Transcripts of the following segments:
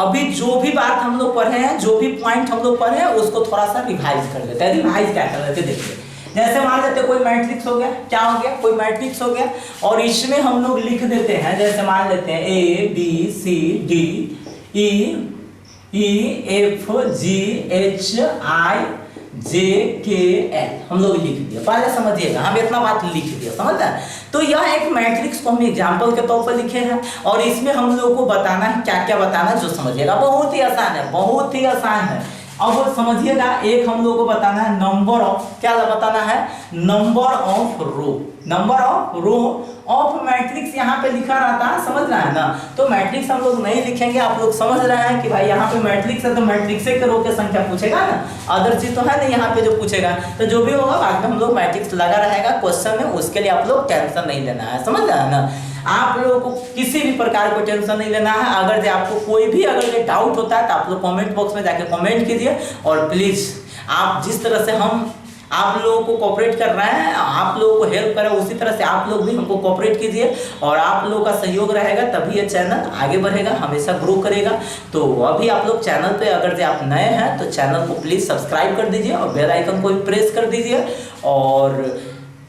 अभी जो भी बात हम लोग पढ़े हैं, जो भी पॉइंट हम लोग पढ़े हैं, उसको थोड़ा सा रिवाइज कर लेते हैं। रिवाइज क्या कर लेते हैं, देखिए जैसे मान लेते कोई मैट्रिक्स हो गया, क्या हो गया, कोई मैट्रिक्स हो गया, और इसमें हम लोग लिख देते हैं, जैसे मान लेते हैं A B C D E F G H I J K L हम लोग लिख दिया। पहले समझिएगा, हम इतना बात लिख दिया, समझ रहे हैं। तो यह एक मैट्रिक्स को हम एग्जाम्पल के तौर पर लिखे हैं, और इसमें हम लोगों को बताना है क्या क्या बताना है, जो समझिएगा बहुत ही आसान है, बहुत ही आसान है। अब समझिएगा, एक हम लोग को बताना है नंबर ऑफ, क्या बताना है, number of row, number of row of matrix यहाँ पे लिखा रहता है, समझ रहे हैं ना। तो मैट्रिक्स हम लोग नहीं लिखेंगे, आप लोग समझ रहे हैं कि भाई यहाँ पे मैट्रिक्स है तो मैट्रिक्स के रो की संख्या पूछेगा ना, अदर चीज तो है नहीं यहाँ पे जो पूछेगा। तो जो भी होगा बाद में हम लोग मैट्रिक्स लगा रहेगा क्वेश्चन में, उसके लिए आप लोग टेंशन नहीं लेना है, समझ रहे हैं ना। आप लोगों को किसी भी प्रकार को टेंशन नहीं लेना है। अगर आपको कोई भी अगर डाउट होता है तो आप लोग कमेंट बॉक्स में जाके कमेंट कीजिए, और प्लीज आप जिस तरह से हम आप लोगों को कोऑपरेट कर रहे हैं, आप लोगों को हेल्प करें, उसी तरह से आप लोग भी हमको कोऑपरेट कीजिए, और आप लोगों का सहयोग रहेगा तभी ये चैनल आगे बढ़ेगा, हमेशा ग्रो करेगा। तो अभी आप लोग चैनल पे अगर आप नए हैं तो चैनल को प्लीज सब्सक्राइब कर दीजिए, और बेल आइकन को भी प्रेस कर दीजिए। और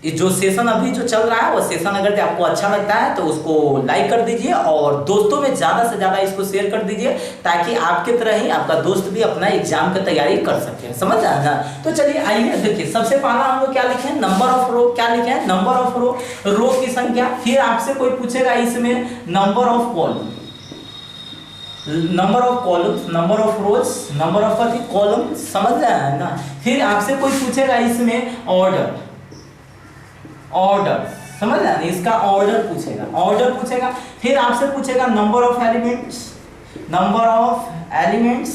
जो सेशन अभी जो चल रहा है वो सेशन अगर आपको अच्छा लगता है तो उसको लाइक कर दीजिए, और दोस्तों में ज़्यादा से ज़्यादा इसको शेयर कर दीजिए, ताकि आपके तरह ही आपका दोस्त भी अपना एग्जाम की तैयारी कर सके, समझ आए ना। तो चलिए आइए देखिए, सबसे पहला हम लोग क्या लिखे हैं, नंबर ऑफ रो, क्या लिखे हैं, नंबर ऑफ रो, रो की संख्या। फिर आपसे कोई पूछेगा इसमें number of column, number of columns, number of rose, number of column, समझ रहे हैं ना। फिर आपसे कोई पूछेगा इसमें ऑर्डर, ऑर्डर, समझ रहे हैं, इसका ऑर्डर पूछेगा, ऑर्डर पूछेगा। फिर आपसे पूछेगा number of elements, number of elements,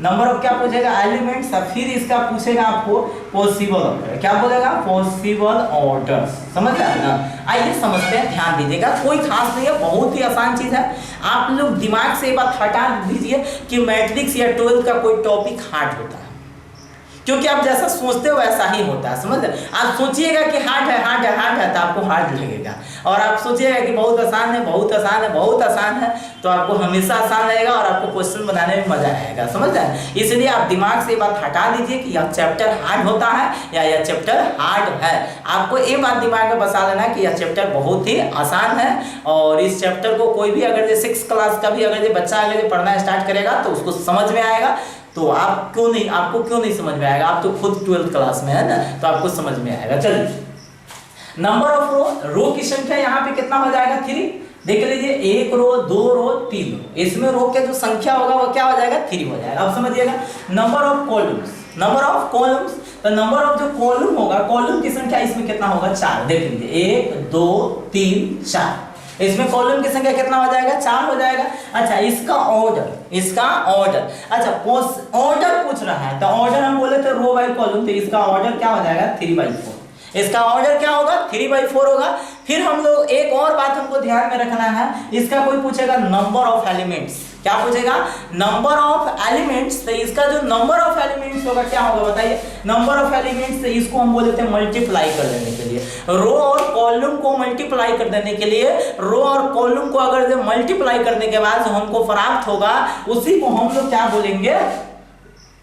number of क्या पूछेगा, एलिमेंट्स। फिर इसका पूछेगा आपको पॉसिबल ऑर्डर, क्या बोलेगा, पॉसिबल ऑर्डर, समझ रहे हैं ना। आइए समझते हैं, ध्यान दीजिएगा, कोई खास नहीं है, बहुत ही आसान चीज है। आप लोग दिमाग से ये बात हटा दीजिए कि मैट्रिक्स या 12th का कोई टॉपिक हार्ड होता है, क्योंकि आप जैसा सोचते हो वैसा ही होता है, समझ रहे। आप सोचिएगा कि हार्ड है, हार्ड है, हार्ड है, तो आपको हार्ड लगेगा, और आप सोचिएगा कि बहुत आसान है, बहुत आसान है, बहुत आसान है, तो आपको हमेशा आसान लगेगा, और आपको क्वेश्चन बनाने में मजा आएगा, समझ रहे। इसलिए आप दिमाग से ये बात हटा दीजिए कि यह चैप्टर हार्ड होता है या यह चैप्टर हार्ड है। आपको ये बात दिमाग में बसा लेना कि यह चैप्टर बहुत ही आसान है, और इस चैप्टर को कोई भी अगर 6th क्लास का भी अगर बच्चा अगर पढ़ना स्टार्ट करेगा तो उसको समझ में आएगा। तो आपको क्यों नहीं समझ में आएगा, आप तो खुद 12th क्लास में है ना, तो आपको समझ में आएगा। चलिए, नंबर ऑफ रो, रो की संख्या यहाँ पे कितना हो जाएगा, 3। देख लीजिए, 1 रो, 2 रो, 3 रो, इसमें रो के जो संख्या होगा वो क्या हो जाएगा, 3 हो जाएगा। अब समझिएगा, number of columns, number of columns, तो नंबर ऑफ जो कॉलम होगा, कॉलम की संख्या इसमें कितना होगा, 4। देख लीजिए, 1 2 3 4, इसमें कॉलम की संख्या कितना हो जाएगा, 4 हो जाएगा। अच्छा, इसका ऑर्डर, इसका ऑर्डर, अच्छा ऑर्डर पूछ रहा है, तो ऑर्डर हम बोले थे रो बाई कॉलम, तो इसका ऑर्डर क्या हो जाएगा, 3/4, इसका ऑर्डर क्या होगा, 3/4 होगा। फिर हम लोग एक और बात हमको ध्यान में रखना है, इसका कोई पूछेगा नंबर ऑफ एलिमेंट्स, क्या पूछेगा, नंबर ऑफ एलिमेंट्स, तो इसका जो नंबर ऑफ एलिमेंट्स होगा क्या होगा बताइए, नंबर ऑफ एलिमेंट्स, इसको हम बोलते हैं मल्टीप्लाई कर देने के लिए, रो और कॉलम को मल्टीप्लाई कर देने के लिए, रो और कॉलम को अगर मल्टीप्लाई करने के बाद जो हमको प्राप्त होगा उसी को हम लोग क्या बोलेंगे,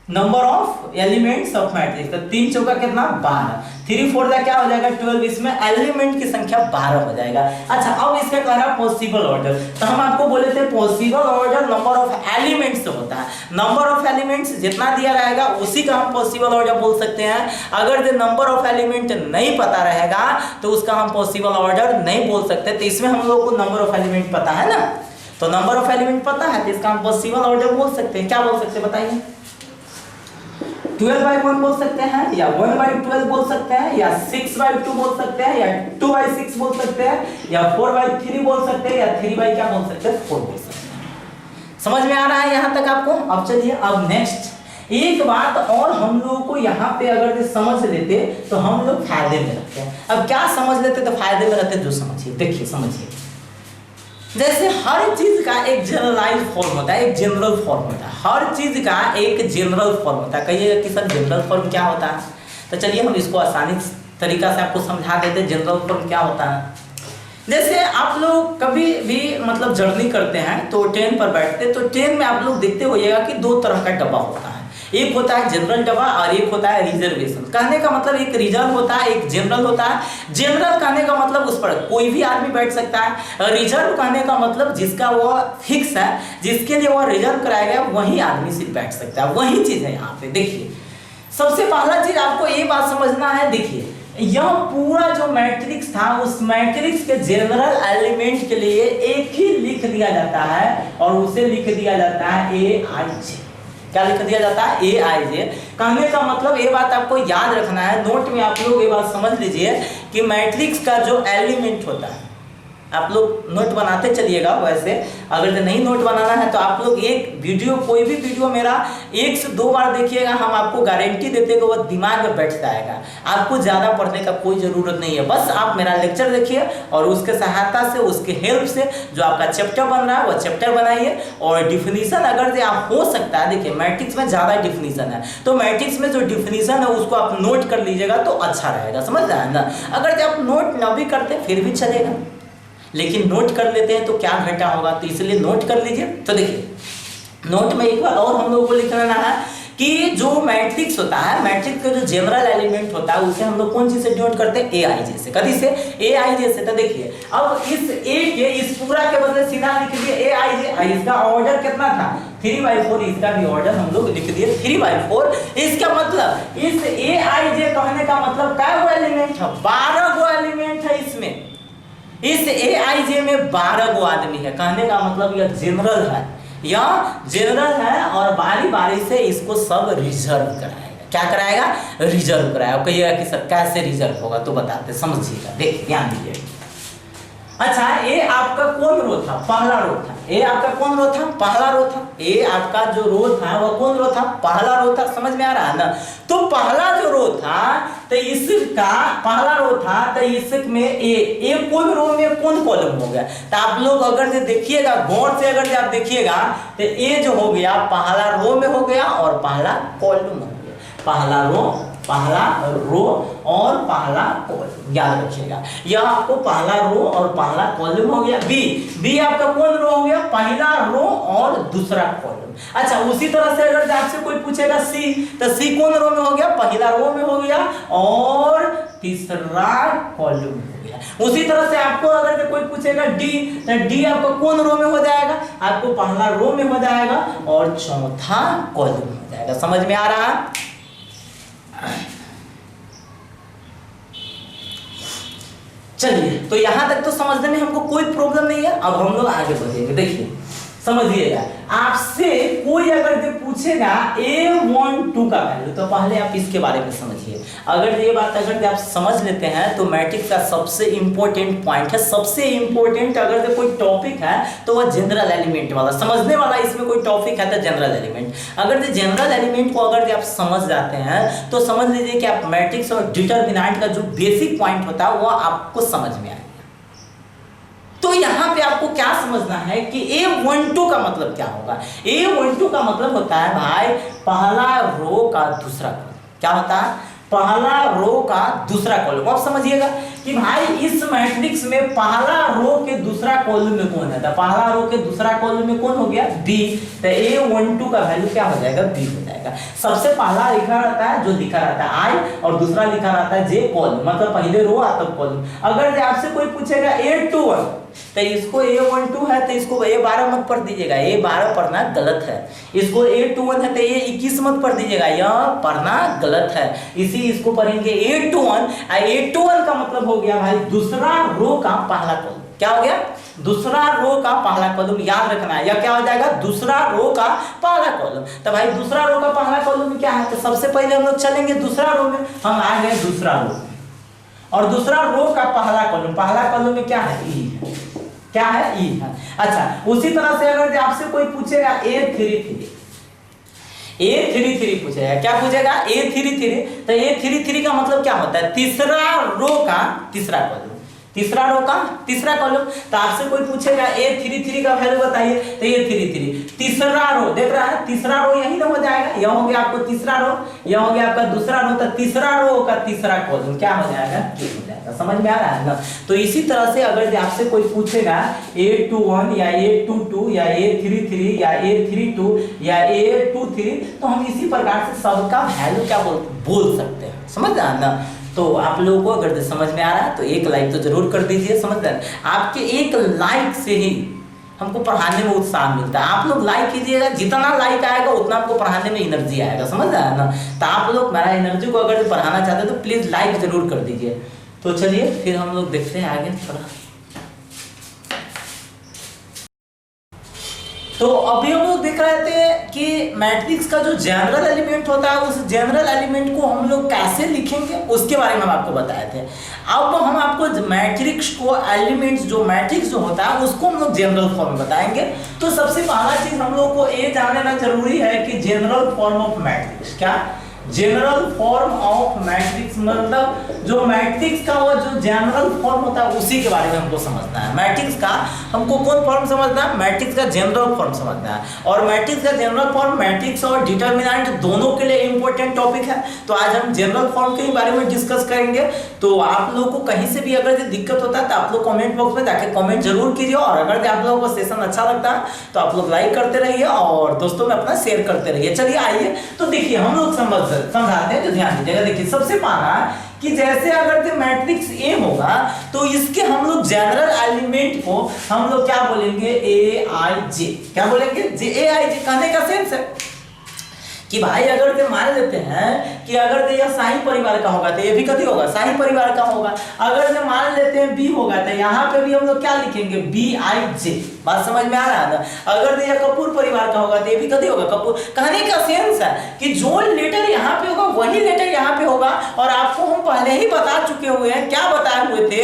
number of elements of matrix. तो 3 चौका कितना, 12, 3 4 का क्या हो जाएगा, 12, इसमें एलिमेंट की संख्या 12 हो जाएगा। अच्छा, अब इसका कह रहा है पॉसिबल ऑर्डर, तो हम आपको बोले थे possible order number of elements से होता है, नंबर ऑफ एलिमेंट्स जितना दिया रहेगा उसी का हम पॉसिबल ऑर्डर बोल सकते हैं। अगर जो नंबर ऑफ एलिमेंट नहीं पता रहेगा तो उसका हम पॉसिबल ऑर्डर नहीं बोल सकते। तो इसमें हम लोग को नंबर ऑफ एलिमेंट पता है ना, तो नंबर ऑफ एलिमेंट पता है, तो इसका हम पॉसिबल ऑर्डर बोल सकते हैं। क्या बोल सकते हैं बताइए, 12/1 बोल सकते हैं, या 1/12 बोल सकते हैं, या 6/2 बोल सकते हैं, या 2/6 बोल सकते हैं, या 4/3 बोल सकते हैं, या 3 क्या बोल सकते हैं, 4 बोल सकते हैं। समझ में आ रहा है यहाँ तक आपको। अब चलिए, अब नेक्स्ट एक बात और हम लोगों को यहाँ पे अगर समझ लेते तो हम लोग फायदे में रहते हैं। अब क्या समझ लेते तो फायदे में रहते, जो समझिए, देखिए समझिए, जैसे हर चीज का एक जनरलाइज फॉर्म होता है, एक जनरल फॉर्म होता है, हर चीज का एक जनरल फॉर्म होता है। कहिएगा कि सर जनरल फॉर्म क्या होता है, तो चलिए हम इसको आसानी तरीका से आपको समझा देते हैं। जनरल फॉर्म क्या होता है, जैसे आप लोग कभी भी मतलब जर्नी करते हैं तो ट्रेन पर बैठते, तो ट्रेन में आप लोग देखते होइएगा कि दो तरह का डब्बा होता है, एक होता है जनरल डब्बा और एक होता है रिजर्वेशन। कहने का मतलब एक रिजर्व होता है, एक जनरल होता है। जनरल कहने का मतलब उस पर कोई भी आदमी बैठ सकता है। रिजर्व कहने का मतलब जिसका वो फिक्स है, जिसके लिए वो रिजर्व कराया गया वही आदमी सिर्फ बैठ सकता है। वही चीज है यहाँ पे। देखिए सबसे पहला चीज आपको ये बात समझना है। देखिए यह पूरा जो मैट्रिक्स था, उस मैट्रिक्स के जनरल एलिमेंट के लिए एक ही लिख दिया जाता है और उसे लिख दिया जाता है AIJ। क्या लिख दिया जाता है? AIJ। कहने का मतलब ये बात आपको याद रखना है, नोट में आप लोग ये बात समझ लीजिए कि मैट्रिक्स का जो एलिमेंट होता है, आप लोग नोट बनाते चलिएगा। वैसे अगर नहीं नोट बनाना है तो आप लोग एक वीडियो, कोई भी वीडियो मेरा 1 से 2 बार देखिएगा, हम आपको गारंटी देते हैं कि वो दिमाग में बैठ जाएगा। आपको ज़्यादा पढ़ने का कोई ज़रूरत नहीं है, बस आप मेरा लेक्चर देखिए और उसके सहायता से, उसके हेल्प से जो आपका चैप्टर बन रहा है वो चैप्टर बनाइए। और डिफिनीशन अगर आप हो सकता है, देखिए मैट्रिक्स में ज़्यादा डिफिनीशन है, तो मैट्रिक्स में जो डिफिनीशन है उसको आप नोट कर लीजिएगा तो अच्छा रहेगा, समझ रहे हैं ना। अगर आप नोट न भी करते फिर भी चलेगा, लेकिन नोट कर लेते हैं तो क्या घटा होगा, तो इसलिए नोट कर लीजिए। तो देखिए नोट में एक बार और हम लोगों को लिख लेना है कि जो मैट्रिक्स होता है, मैट्रिक्स का जो जनरल एलिमेंट होता है उसे हम लोग कौन चीज से डिनोट करते हैं? AIJ से। कभी से? AIJ से। तो देखिए अब इस A के इस पूरा के बदले सीधा लिख दिए AIJ। इसका ऑर्डर कितना था? 3/4। इसका भी ऑर्डर हम लोग लिख दिए 3/4। इसका मतलब इस AIJ कहने का मतलब क्या गो एलिमेंट है? 12 गो एलिमेंट है इसमें। इस AIJ में 12 गो आदमी है। कहने का मतलब यह जनरल है, यह जनरल है और बारी बारी से इसको सब रिजर्व कराएगा। क्या कराएगा? रिजर्व कराएगा। कहिएगा कि सर कैसे रिजर्व होगा, तो बताते समझिएगा। देखिए ध्यान दीजिए। अच्छा ये आपका कौन रो था? पहला रो था। ये आपका कौन रो था? पहला रो था। ये आपका जो रो था वो कौन रो था? पहला रो था। समझ में आ रहा है ना। तो पहला जो रो था तो इसका पहला रो था तो इसमें ए कौन रो में कौन कॉलम हो गया? तो आप लोग अगर से देखिएगा गौर से, अगर आप देखिएगा तो ए जो हो गया पहला रो में हो गया और पहला कॉलम हो गया। पहला रो और पहला कॉलम याद रखिएगा। यह आपको पहला रो और पहला कॉलम हो गया। बी आपका कौन रो हो गया? पहला रो और दूसरा कॉलम। अच्छा उसी तरह से अगर आपसे कोई पूछेगा सी, तो सी कौन रो में हो गया? पहला रो में हो गया और तीसरा कॉलम हो गया। उसी तरह से आपको अगर कोई पूछेगा डी, तो डी आपको कौन रो में हो जाएगा? आपको पहला रो में हो जाएगा और चौथा कॉलम हो जाएगा। समझ में आ रहा है? चलिए तो यहां तक तो समझने में हमको कोई प्रॉब्लम नहीं है। अब हम लोग आगे बढ़ेंगे। देखिए समझिएगा, आपसे कोई अगर जो पूछेगा A12 का वैल्यू, तो पहले आप इसके बारे में समझिए। अगर ये बात अगर आप समझ लेते हैं तो मैट्रिक्स का सबसे इंपॉर्टेंट पॉइंट है, सबसे इंपॉर्टेंट अगर जो कोई टॉपिक है तो वह जनरल एलिमेंट वाला समझने वाला। इसमें कोई टॉपिक है तो जनरल एलिमेंट। अगर जो जनरल एलिमेंट को अगर आप समझ जाते हैं तो समझ लीजिए कि आप मैट्रिक्स और डिटरमिनेंट का जो बेसिक पॉइंट होता है वह आपको समझ में आएगा। तो यहाँ पे आपको क्या समझना है कि A12 का मतलब क्या होगा? A12 का मतलब होता है भाई पहला रो का दूसरा कॉलम। क्या होता है? पहला रो का दूसरा कॉलम। अब समझिएगा कि भाई इस मैट्रिक्स में पहला रो के दूसरा कॉलम में कौन है? पहला रो के दूसरा कॉलम में कौन हो गया? बी। तो A12 का वैल्यू क्या हो जाएगा? बी हो जाएगा। सबसे पहला लिखा रहता है जो लिखा रहता है आई और दूसरा लिखा रहता है जे कॉलम, मतलब पहले रो आता कॉलम। अगर आपसे कोई पूछेगा A21 तो इसको A12 है तो इसको A12 मत पढ़ दीजिएगा, A12 पढ़ना गलत है। इसको A21 है तो A21 मत पढ़ दीजिएगा, यह पढ़ना गलत है। इसको पढ़ेंगे A21। A21 का मतलब हो गया भाई दूसरा रो का पहला कॉलम। क्या हो गया? दूसरा रो का पहला कॉलम। याद रखना है यह क्या हो जाएगा? दूसरा रो का पहला कॉलम। तो भाई दूसरा रो का पहला कॉलम में क्या है? तो सबसे पहले हम लोग चलेंगे दूसरा रो में। हम आ गए दूसरा रो और दूसरा रो का पहला कॉलम। पहला कॉलम में क्या है? ई है। क्या है? ई है। अच्छा उसी तरह से अगर आपसे कोई पूछेगा A33 पूछेगा। क्या पूछेगा? A33। तो A33 का मतलब क्या होता है? तीसरा रो का तीसरा कॉलम। तीसरा रो का तीसरा कॉलम। तो आपसे कोई पूछेगा A33 का वैल्यू बताइए, तो A33 तीसरा रो देख रहा है, तीसरा रो यही ना हो जाएगा, यह हो गया आपको तीसरा रो, यह हो गया आपका दूसरा रो, तो तीसरा रो का तीसरा कॉलम क्या हो जाएगा, ये हो जाएगा। समझ में आ रहा है ना। तो इसी तरह से अगर आपसे कोई पूछेगा A21 या A22 या A33 या A32 या A23, तो हम इसी प्रकार से सबका वैल्यू क्या बोल सकते हैं। समझ रहे हैं ना। तो आप लोगों को अगर समझ में आ रहा है तो एक लाइक तो जरूर कर दीजिए। समझ रहे हैं, आपके एक लाइक से ही हमको पढ़ाने में उत्साह मिलता है। आप लोग लाइक कीजिएगा, जितना लाइक आएगा उतना आपको पढ़ाने में एनर्जी आएगा। समझ रहे हैं ना। तो आप लोग मेरा एनर्जी को अगर बढ़ाना चाहते हैं तो प्लीज लाइक जरूर कर दीजिए। तो चलिए फिर हम लोग देखते हैं आगे थोड़ा। तो अभी हम लोग देख रहे थे कि मैट्रिक्स का जो जनरल एलिमेंट होता है उस जनरल एलिमेंट को हम लोग कैसे लिखेंगे उसके बारे में हम आपको बताए थे। अब हम आपको मैट्रिक्स को एलिमेंट्स जो मैट्रिक्स जो होता है उसको हम लोग जनरल फॉर्म में बताएंगे। तो सबसे पहला चीज हम लोग को ये जानना जरूरी है कि जनरल फॉर्म ऑफ मैट्रिक्स क्या, जनरल फॉर्म ऑफ मैट्रिक्स मतलब जो मैट्रिक्स का वो जो जनरल फॉर्म होता है उसी के बारे में हमको समझना है। मैट्रिक्स का हमको कौन फॉर्म समझना है, मैट्रिक्स का जनरल फॉर्म समझना है। और मैट्रिक्स का जनरल फॉर्म मैट्रिक्स और डिटरमिनेंट दोनों के लिए इंपॉर्टेंट टॉपिक है। तो आज हम जनरल फॉर्म के बारे में डिस्कस करेंगे। तो आप लोगों को कहीं से भी अगर दिक्कत होता है तो आप लोग कमेंट बॉक्स में जाके कमेंट जरूर कीजिए। और अगर आप लोगों को सेशन अच्छा लगता है तो आप लोग लाइक करते रहिए और दोस्तों में अपना शेयर करते रहिए। चलिए आइए तो देखिए हम लोग समझाते हैं। तो ध्यान दीजिएगा, देखिए सबसे पहला कि जैसे अगर मैट्रिक्स ए होगा तो इसके हम लोग जनरल एलिमेंट को हम लोग क्या बोलेंगे, ए आई जे। क्या बोलेंगे, जे ए आई जे। कहने का सेंस है कि भाई अगर ये मान लेते हैं कि अगर यह शाही परिवार का होगा तो ये भी कथी होगा, शाही परिवार का होगा। अगर ये मान लेते हैं बी होगा तो यहाँ पे भी हम लोग क्या लिखेंगे, बी आई जे। बात समझ में आ रहा है ना। अगर यह कपूर परिवार का होगा तो ये भी कथी होगा, कपूर। कहने का सेंस है कि जो लेटर यहाँ पे होगा वही लेटर यहाँ पे होगा। और आपको हम पहले ही बता चुके हुए हैं, क्या बताए हुए थे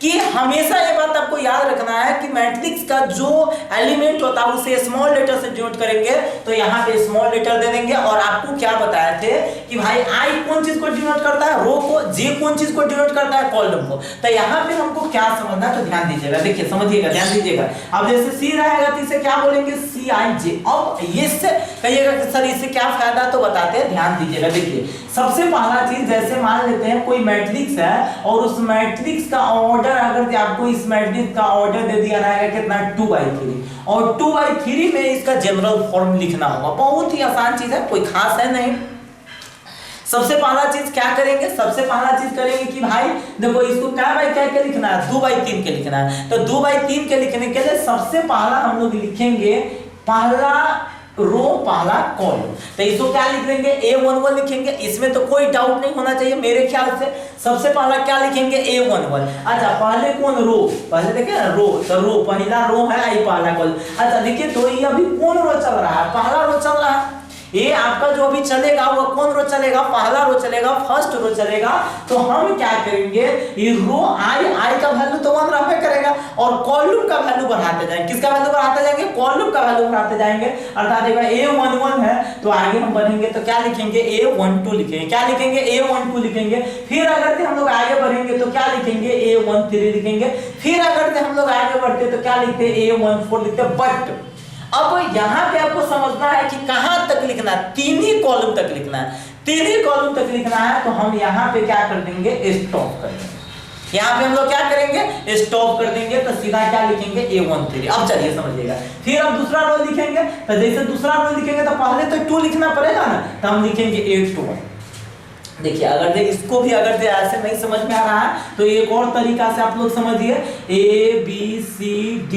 कि हमेशा ये बात आपको याद रखना है कि मैट्रिक्स का जो एलिमेंट होता है उसे स्मॉल लेटर से डिनोट करेंगे। तो यहाँ पे स्मॉल लेटर दे देंगे। और आपको क्या बताए थे कि भाई आई कौन चीज को डिनोट करता है, रो को, जे कौन चीज को डिनोट करता है, कॉलम को। तो यहाँ पे हमको क्या समझना है, तो ध्यान दीजिएगा, देखिए समझिएगा, ध्यान दीजिएगा। अब जैसे सी रहेगा तो इसे क्या बोलेंगे, सी आई जे। अब ये से कहिएगा कि सर इससे क्या फायदा, तो बताते हैं, ध्यान दीजिएगा। देखिए सबसे पहला चीज, जैसे मान लेते हैं कोई मैट्रिक्स है और उस मैट्रिक्स का ऑर्डर अगर आपको इस मैट्रिक्स का ऑर्डर दे दिया रहेगा कितना, 2/3, और 2/3 में इसका जनरल फॉर्म लिखना होगा। बहुत ही आसान चीज है, कोई खास है नहीं। सबसे पहला चीज क्या करेंगे, सबसे पहला चीज करेंगे कि भाई देखो इसको क्या बाय क्या के लिखना है, 2/3 के लिखना है। तो 2/3 के लिखने के लिए सबसे पहला हम लोग लिखेंगे पहला रो पहला कॉलम। तो इसको क्या लिख देंगे, A11 लिखेंगे। इसमें तो कोई डाउट नहीं होना चाहिए मेरे ख्याल से। सबसे पहला क्या लिखेंगे, A11। अच्छा पहले कौन, रो, पहले देखिए रो, तो रो पहला रो है, आई पहला कॉलम। अच्छा देखिए तो ये अभी कौन रो चल रहा है, पहला रो चल रहा है। ये आपका जो अभी चलेगा वो कौन रो चलेगा, पहला रो चलेगा, फर्स्ट रो चलेगा। तो हम क्या करेंगे, ये रो आई का वैल्यू तो 1 रहबे करेगा और कॉलम का वैल्यू बढ़ाते जाएंगे। किसका वैल्यू बढ़ाते जाएंगे, कॉलम का वैल्यू बढ़ाते जाएंगे। अर्थात देखो A11 है तो आगे हम बढ़ेंगे तो क्या लिखेंगे, A12 लिखेंगे। क्या लिखेंगे, A12 लिखेंगे। फिर अगर हम लोग आगे बढ़ेंगे तो क्या लिखेंगे, A13 लिखेंगे। फिर अगर हम लोग आगे बढ़ते तो क्या लिखते, A14 लिखते। बट अब यहाँ पे आपको समझना है कि कहां तक लिखना है, 3 ही कॉलम तक लिखना है, 3 ही कॉलम तक लिखना है। तो हम यहाँ पे क्या कर देंगे, स्टॉप कर देंगे। यहाँ पे हम लोग क्या करेंगे, स्टॉप कर देंगे। तो सीधा क्या लिखेंगे, A13। अब चलिए समझिएगा। फिर अब दूसरा रो लिखेंगे। तो जैसे दूसरा रो लिखेंगे तो पहले तो 2 लिखना पड़ेगा ना, तो हम लिखेंगे A21। देखिए अगर इसको भी अगर ऐसे नहीं समझ में आ रहा है तो एक और तरीका से आप लोग समझिए, ABCDEF।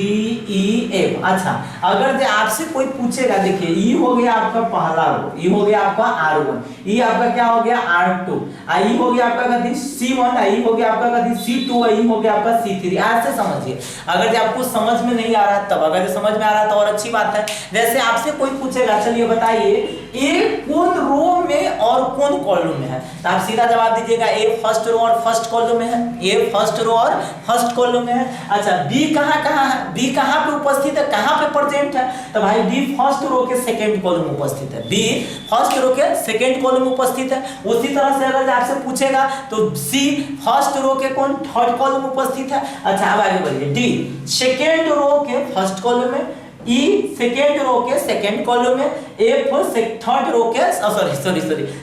अच्छा अगर आपसे कोई पूछेगा, देखिए ई हो गया आपका पहला रो, ई हो गया आपका R1, ई आपका क्या हो गया R2, आई हो गया आपका कथी C1, आई हो गया आपका कथी C2, आई हो गया आपका C3। ऐसे समझिए। अगर आपको समझ में नहीं आ रहा तब, अगर समझ में आ रहा तो और अच्छी बात है। जैसे आपसे कोई पूछेगा, चलिए बताइए ए कौन रो रो में और कौन कॉलम में है, तो आप सीधा जवाब दीजिएगा ए फर्स्ट रो और फर्स्ट कॉलम में है, ए फर्स्ट रो और फर्स्ट कॉलम में है। अच्छा बी कहाँ कहाँ है, बी कहाँ पे उपस्थित है, कहाँ पे प्रेजेंट है, तो भाई बी फर्स्ट रो के सेकंड कॉलम में उपस्थित है, बी फर्स्ट रो के सेकंड कॉलम में उपस्थित है। उसी तरह से अगर आपसे पूछेगा तो सी फर्स्ट रो के कौन थर्ड कॉलम में उपस्थित है। अच्छा अब आगे बढ़िए, डी सेकंड रो के फर्स्ट कॉलम में, ई सेकेंड रो के सेकेंड कॉलम में, एफ थर्ड रो के सॉरी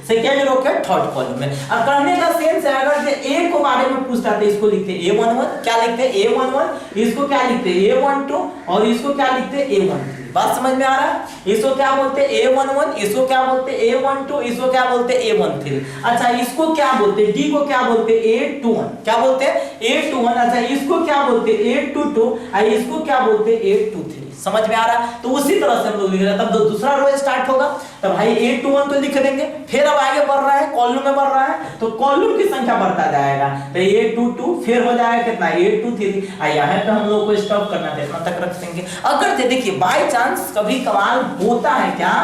सेकेंड रो के थर्ड कॉलम में। अब करने का सेंस है, अगर ए को बारे में पूछता है तो इसको लिखते A11, क्या लिखते हैं A11, इसको क्या लिखते हैं A12 और इसको क्या लिखते हैं A13। बात समझ में आ रहा है, इसको क्या बोलते हैं A11, इसको क्या बोलते हैं A12, इसको क्या बोलते हैं A13। अच्छा इसको क्या बोलते हैं, डी को क्या बोलते हैं A21, क्या बोलते हैं A21। अच्छा इसको क्या बोलते हैं A22 और इसको क्या बोलते हैं A23। समझ में आ रहा है, तो उसी तरह से हम लोग लिख रहे हैं। तब दूसरा रो स्टार्ट होगा, तो भाई A21 तो लिख देंगे, फिर अब आगे बढ़ रहा है, कॉलम में बढ़ रहा है तो कॉलम की संख्या बढ़ता जाएगा, तो A22 फिर हो जाएगा कितना A23। यहाँ पे हम लोग को स्टॉप करना था, इतना तक रख देंगे। अगर देखिए बाय चांस कभी कमाल होता है क्या,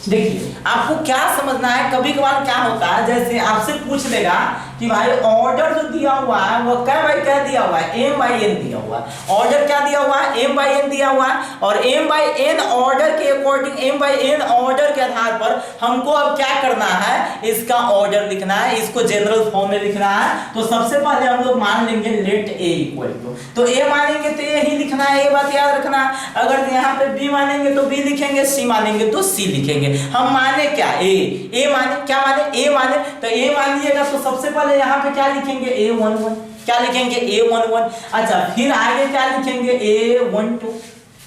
देखिए आपको क्या समझना है, कभी कभार क्या होता है, जैसे आपसे पूछ लेगा कि भाई ऑर्डर जो दिया हुआ है वो क्या बाई क्या दिया हुआ है, M/N दिया हुआ है। ऑर्डर क्या दिया हुआ है, M/N दिया हुआ है, और M/N ऑर्डर के अकॉर्डिंग, M/N ऑर्डर के आधार पर हमको अब क्या करना है, इसका ऑर्डर लिखना है, इसको जनरल फॉर्म में लिखना है। तो सबसे पहले हम लोग मान लेंगे लेट A इक्वल टू, तो A मानेंगे तो A ही लिखना है, ये बात याद रखना। अगर यहाँ पे B मानेंगे तो B लिखेंगे, C मानेंगे तो C लिखेंगे। हम माने क्या A माने, क्या माने A माने, तो A मान लीजिएगा तो सबसे पहले यहाँ पे क्या लिखेंगे A11, क्या लिखेंगे A11। अच्छा फिर आगे क्या लिखेंगे A12,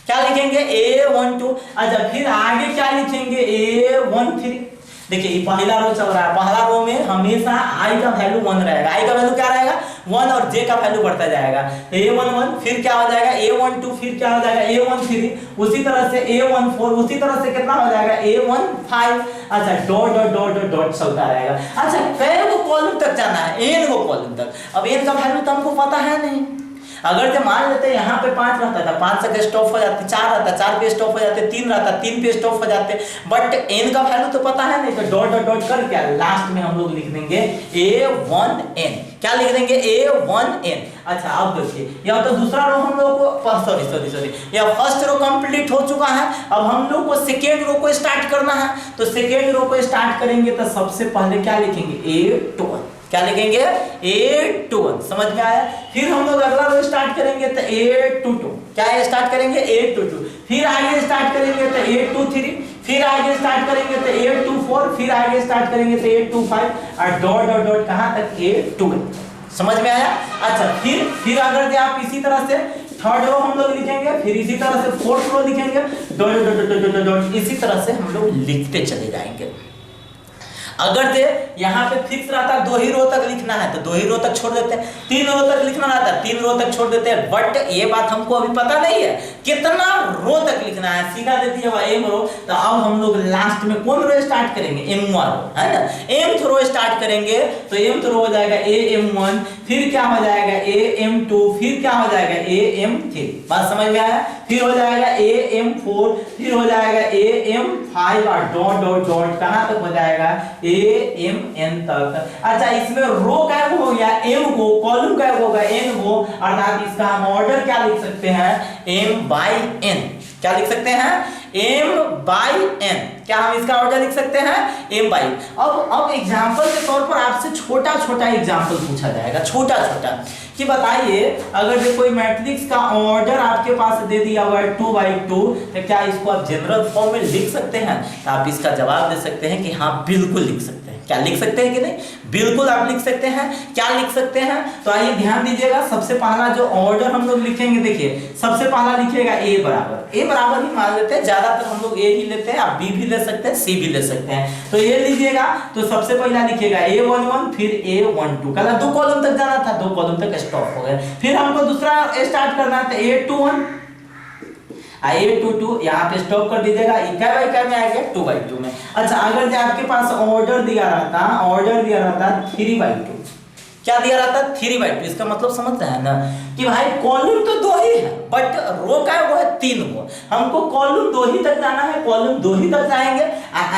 क्या लिखेंगे A12। अच्छा फिर आगे क्या लिखेंगे A13। देखिए ये पहला रो चल रहा है, पहला रो में हमेशा i का वैल्यू 1 रहेगा, i का वैल्यू क्या रहेगा 1 और j का वैल्यू बढ़ता जाएगा। A11 फिर क्या हो जाएगा A12, फिर क्या हो जाएगा A13, उसी तरह से A14, उसी तरह से कितना हो जाएगा A15। अच्छा dot dot dot dot dot चलता रहेगा। अच्छा कै को कॉलम तक जाना है, n को कॉलम तक। अब n का वैल्यू तो हमको पता है नहीं, अगर जब मान लेते हैं यहाँ पे 5 रहता था, 5 से स्टॉप हो जाते, 4 रहता, 4 पे स्टॉप हो जाते, 3 रहता, 3 पे स्टॉप हो जाते, बट n का वैल्यू तो पता है नहीं, तो डॉट डॉट डॉट कर क्या लास्ट में हम लोग लिख देंगे A1n, क्या लिख देंगे A1n। अच्छा अब देखिए या तो दूसरा रो हम लोग को सॉरी या फर्स्ट रो कंप्लीट हो चुका है, अब हम लोग को सेकेंड रो को स्टार्ट करना है। तो सेकेंड रो को स्टार्ट करेंगे तो सबसे पहले क्या लिखेंगे A21, क्या लिखेंगे A21, समझ में आया। फिर हम लोग अगला रो स्टार्ट करेंगे तो A22, क्या स्टार्ट करेंगे A22, फिर आगे स्टार्ट करेंगे तो A23, फिर आगे स्टार्ट करेंगे तो A24, फिर आगे स्टार्ट करेंगे तो A25 और डॉट डॉट डॉट कहां तक A12, समझ में आया। अच्छा फिर अगर आप इसी तरह से थर्ड रो हम लोग लिखेंगे, फिर इसी तरह से फोर्थ रो लिखेंगे, dot dot dot dot dot इसी तरह से हम लोग लिखते चले जाएंगे। अगर दे यहाँ पे फिक्स रहता 2 ही रो तक लिखना है तो 2 ही रो तक छोड़ देते हैं, 3 रो तक लिखना रहता है 3 रो तक छोड़ देते हैं, बट ये बात हमको अभी पता नहीं है कितना रो तक लिखना है, सीधा दे दिया हुआ m रो। तो अब हम लोग लास्ट में कौन रो स्टार्ट करेंगे m1 रो, है ना, mth रो स्टार्ट करेंगे तो mth रो हो जाएगा am1, फिर क्या हो जाएगा am2, फिर क्या हो जाएगा am3, बात समझ में आया। फिर हो जाएगा am4, फिर हो जाएगा am5 और डॉट डॉट डॉट कहां तक हो जाएगा amn तक। अच्छा इसमें रो क्या हो गया m को, कॉलम क्या होगा n को, अर्थात इसका हम ऑर्डर क्या लिख सकते हैं m/n, क्या लिख सकते हैं m/n, क्या हम इसका ऑर्डर लिख सकते हैं m/n। अब एग्जांपल के तौर पर आपसे छोटा छोटा एग्जांपल पूछा जाएगा, छोटा छोटा कि बताइए अगर कोई मैट्रिक्स का ऑर्डर आपके पास दे दिया हुआ है 2/2 तो क्या इसको आप जनरल फॉर्म में लिख सकते हैं, तो आप इसका जवाब दे सकते हैं कि हाँ बिल्कुल लिख सकते हैं। क्या लिख सकते हैं कि नहीं, बिल्कुल आप लिख सकते हैं। क्या लिख सकते हैं, तो आइए ध्यान दीजिएगा। सबसे पहला जो ऑर्डर हम लोग लिखेंगे, देखिए सबसे पहला लिखिएगा a बराबर ही मान लेते हैं, ज्यादातर हम लोग a ही लेते हैं, आप b भी ले सकते हैं, c भी ले सकते हैं। तो ये लीजिएगा, तो सबसे पहला लिखिएगा a11 फिर a12, कल 2 कॉलम तक जाना था, 2 कॉलम तक स्टॉप हो गए। फिर हमको दूसरा स्टार्ट करना है तो a21, A22 यहाँ पे स्टॉप कर दीजिएगा, इक्का बाई क्या में आ गया 2/2 में। अच्छा अगर जो आपके पास ऑर्डर दिया रहता 3/2, क्या दिया रहता 3/2, इसका मतलब समझ रहे हैं ना कि भाई कॉलम तो 2 ही है बट रो का है वो है 3 गो, हमको कॉलम 2 ही तक जाना है, कॉलम 2 ही तक जाएंगे,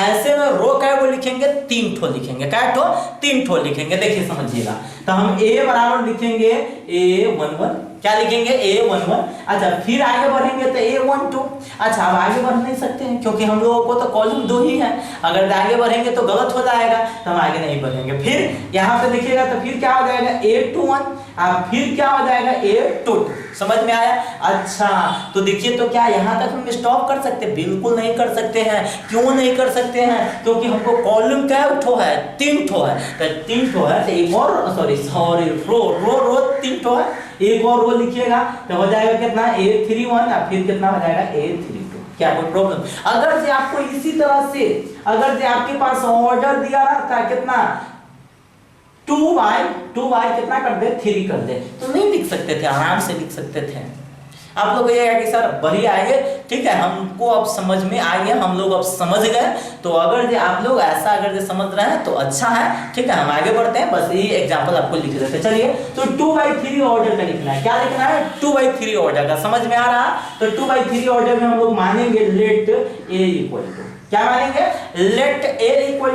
ऐसे में रो का है वो लिखेंगे 3 ठो लिखेंगे, क्या ठो 3 ठो लिखेंगे। देखिए समझिएगा, तो हम A बराबर लिखेंगे A11, क्या लिखेंगे A11। अच्छा फिर आगे बढ़ेंगे तो A12। अच्छा अब आगे बढ़ नहीं सकते हैं क्योंकि हम लोगों को तो कॉलम 2 ही है, अगर आगे बढ़ेंगे तो गलत हो जाएगा, तो हम आगे नहीं बढ़ेंगे। फिर यहाँ पे देखिएगा तो फिर क्या हो जाएगा A21, फिर क्या हो जाएगा A22। समझ में आया? अच्छा तो देखिए तो क्या यहाँ तक हम स्टॉप कर सकते हैं? बिल्कुल नहीं कर सकते हैं। क्यों नहीं कर सकते हैं? क्योंकि हमको कॉलम क्या ठो है 3 ठो है, तो 3 ठो है तो एक और रो 3 ठो है, एक और रो लिखिएगा तो हो जाएगा कितना A31 और फिर कितना हो जाएगा A32। क्या कोई प्रॉब्लम? अगर से आपको इसी तरह से अगर से आपके पास ऑर्डर दिया रहता कितना 2/2 कितना कर दे 3 कर दे, तो नहीं लिख सकते थे, आराम से लिख सकते थे। आप लोग कहिएगा कि सर बढ़िया आए, ठीक है हमको अब समझ में आ गया, हम लोग अब समझ गए। तो अगर जो आप लोग ऐसा अगर जो समझ रहे हैं तो अच्छा है, ठीक है हम आगे बढ़ते हैं। बस ये एग्जांपल आपको लिख देते चलिए। तो 2/3 ऑर्डर का लिखना है, क्या लिखना है 2/3 ऑर्डर का, समझ में आ रहा? तो 2/3 ऑर्डर में हम लोग मानेंगे लेट A इक्वल टू, क्या मानेंगे लेट A इक्वल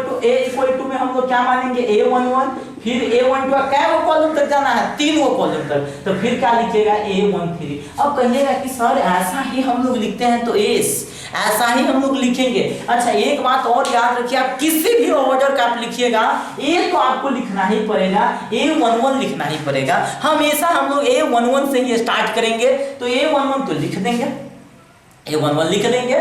टू में हम लोग क्या मानेंगे A11, फिर A12 का क्या वो कॉलम तक जाना है 3 वो कॉलम तक, तो फिर क्या लिखिएगा A13। अब कहिएगा कि सर ऐसा ही हम लोग लिखते हैं तो ऐसा ही हम लोग लिखेंगे। अच्छा एक बात और याद रखिए, आप किसी भी ऑर्डर का आप लिखिएगा A तो आपको लिखना ही पड़ेगा, A11 लिखना ही पड़ेगा, हमेशा हम लोग A11 से ही स्टार्ट करेंगे, तो A11 तो लिख देंगे, A11 लिख देंगे,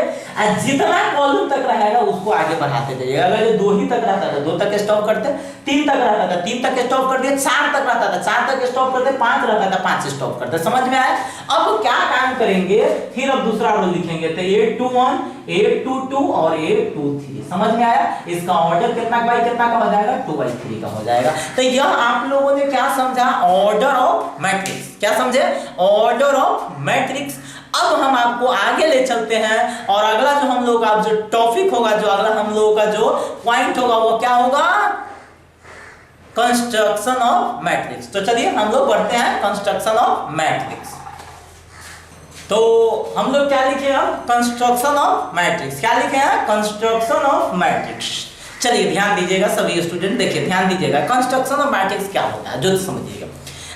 जितना कॉलम तक रहेगा उसको आगे बढ़ाते जाइएगा। अगर 2 ही तक रहता था 2 तक स्टॉप करते, 3 तक रहता था 3 तक स्टॉप कर दिए, 4 तक रहता था 4 तक स्टॉप करते, 5 रहता था 5 स्टॉप करते। समझ में आया? अब क्या काम करेंगे, फिर अब दूसरा रो लिखेंगे तो A21, A22 और A23। समझ में आया? इसका ऑर्डर कितना बाई कितना का हो जाएगा 2/3 का हो जाएगा। तो यह आप लोगों ने क्या समझा, ऑर्डर ऑफ मैट्रिक्स। क्या समझे? Order of matrix. अब हम आपको आगे ले चलते हैं और अगला जो हम लोग का जो टॉपिक होगा, जो अगला हम लोगों का जो पॉइंट होगा वो क्या होगा, कंस्ट्रक्शन ऑफ मैट्रिक्स। तो चलिए हम लोग बढ़ते हैं कंस्ट्रक्शन ऑफ मैट्रिक्स। तो हम लोग क्या लिखे हैं, कंस्ट्रक्शन ऑफ मैट्रिक्स। क्या लिखे हैं, कंस्ट्रक्शन ऑफ मैट्रिक्स। चलिए ध्यान दीजिएगा सभी स्टूडेंट, देखिए ध्यान दीजिएगा कंस्ट्रक्शन ऑफ मैट्रिक्स क्या होता है जो समझिएगा।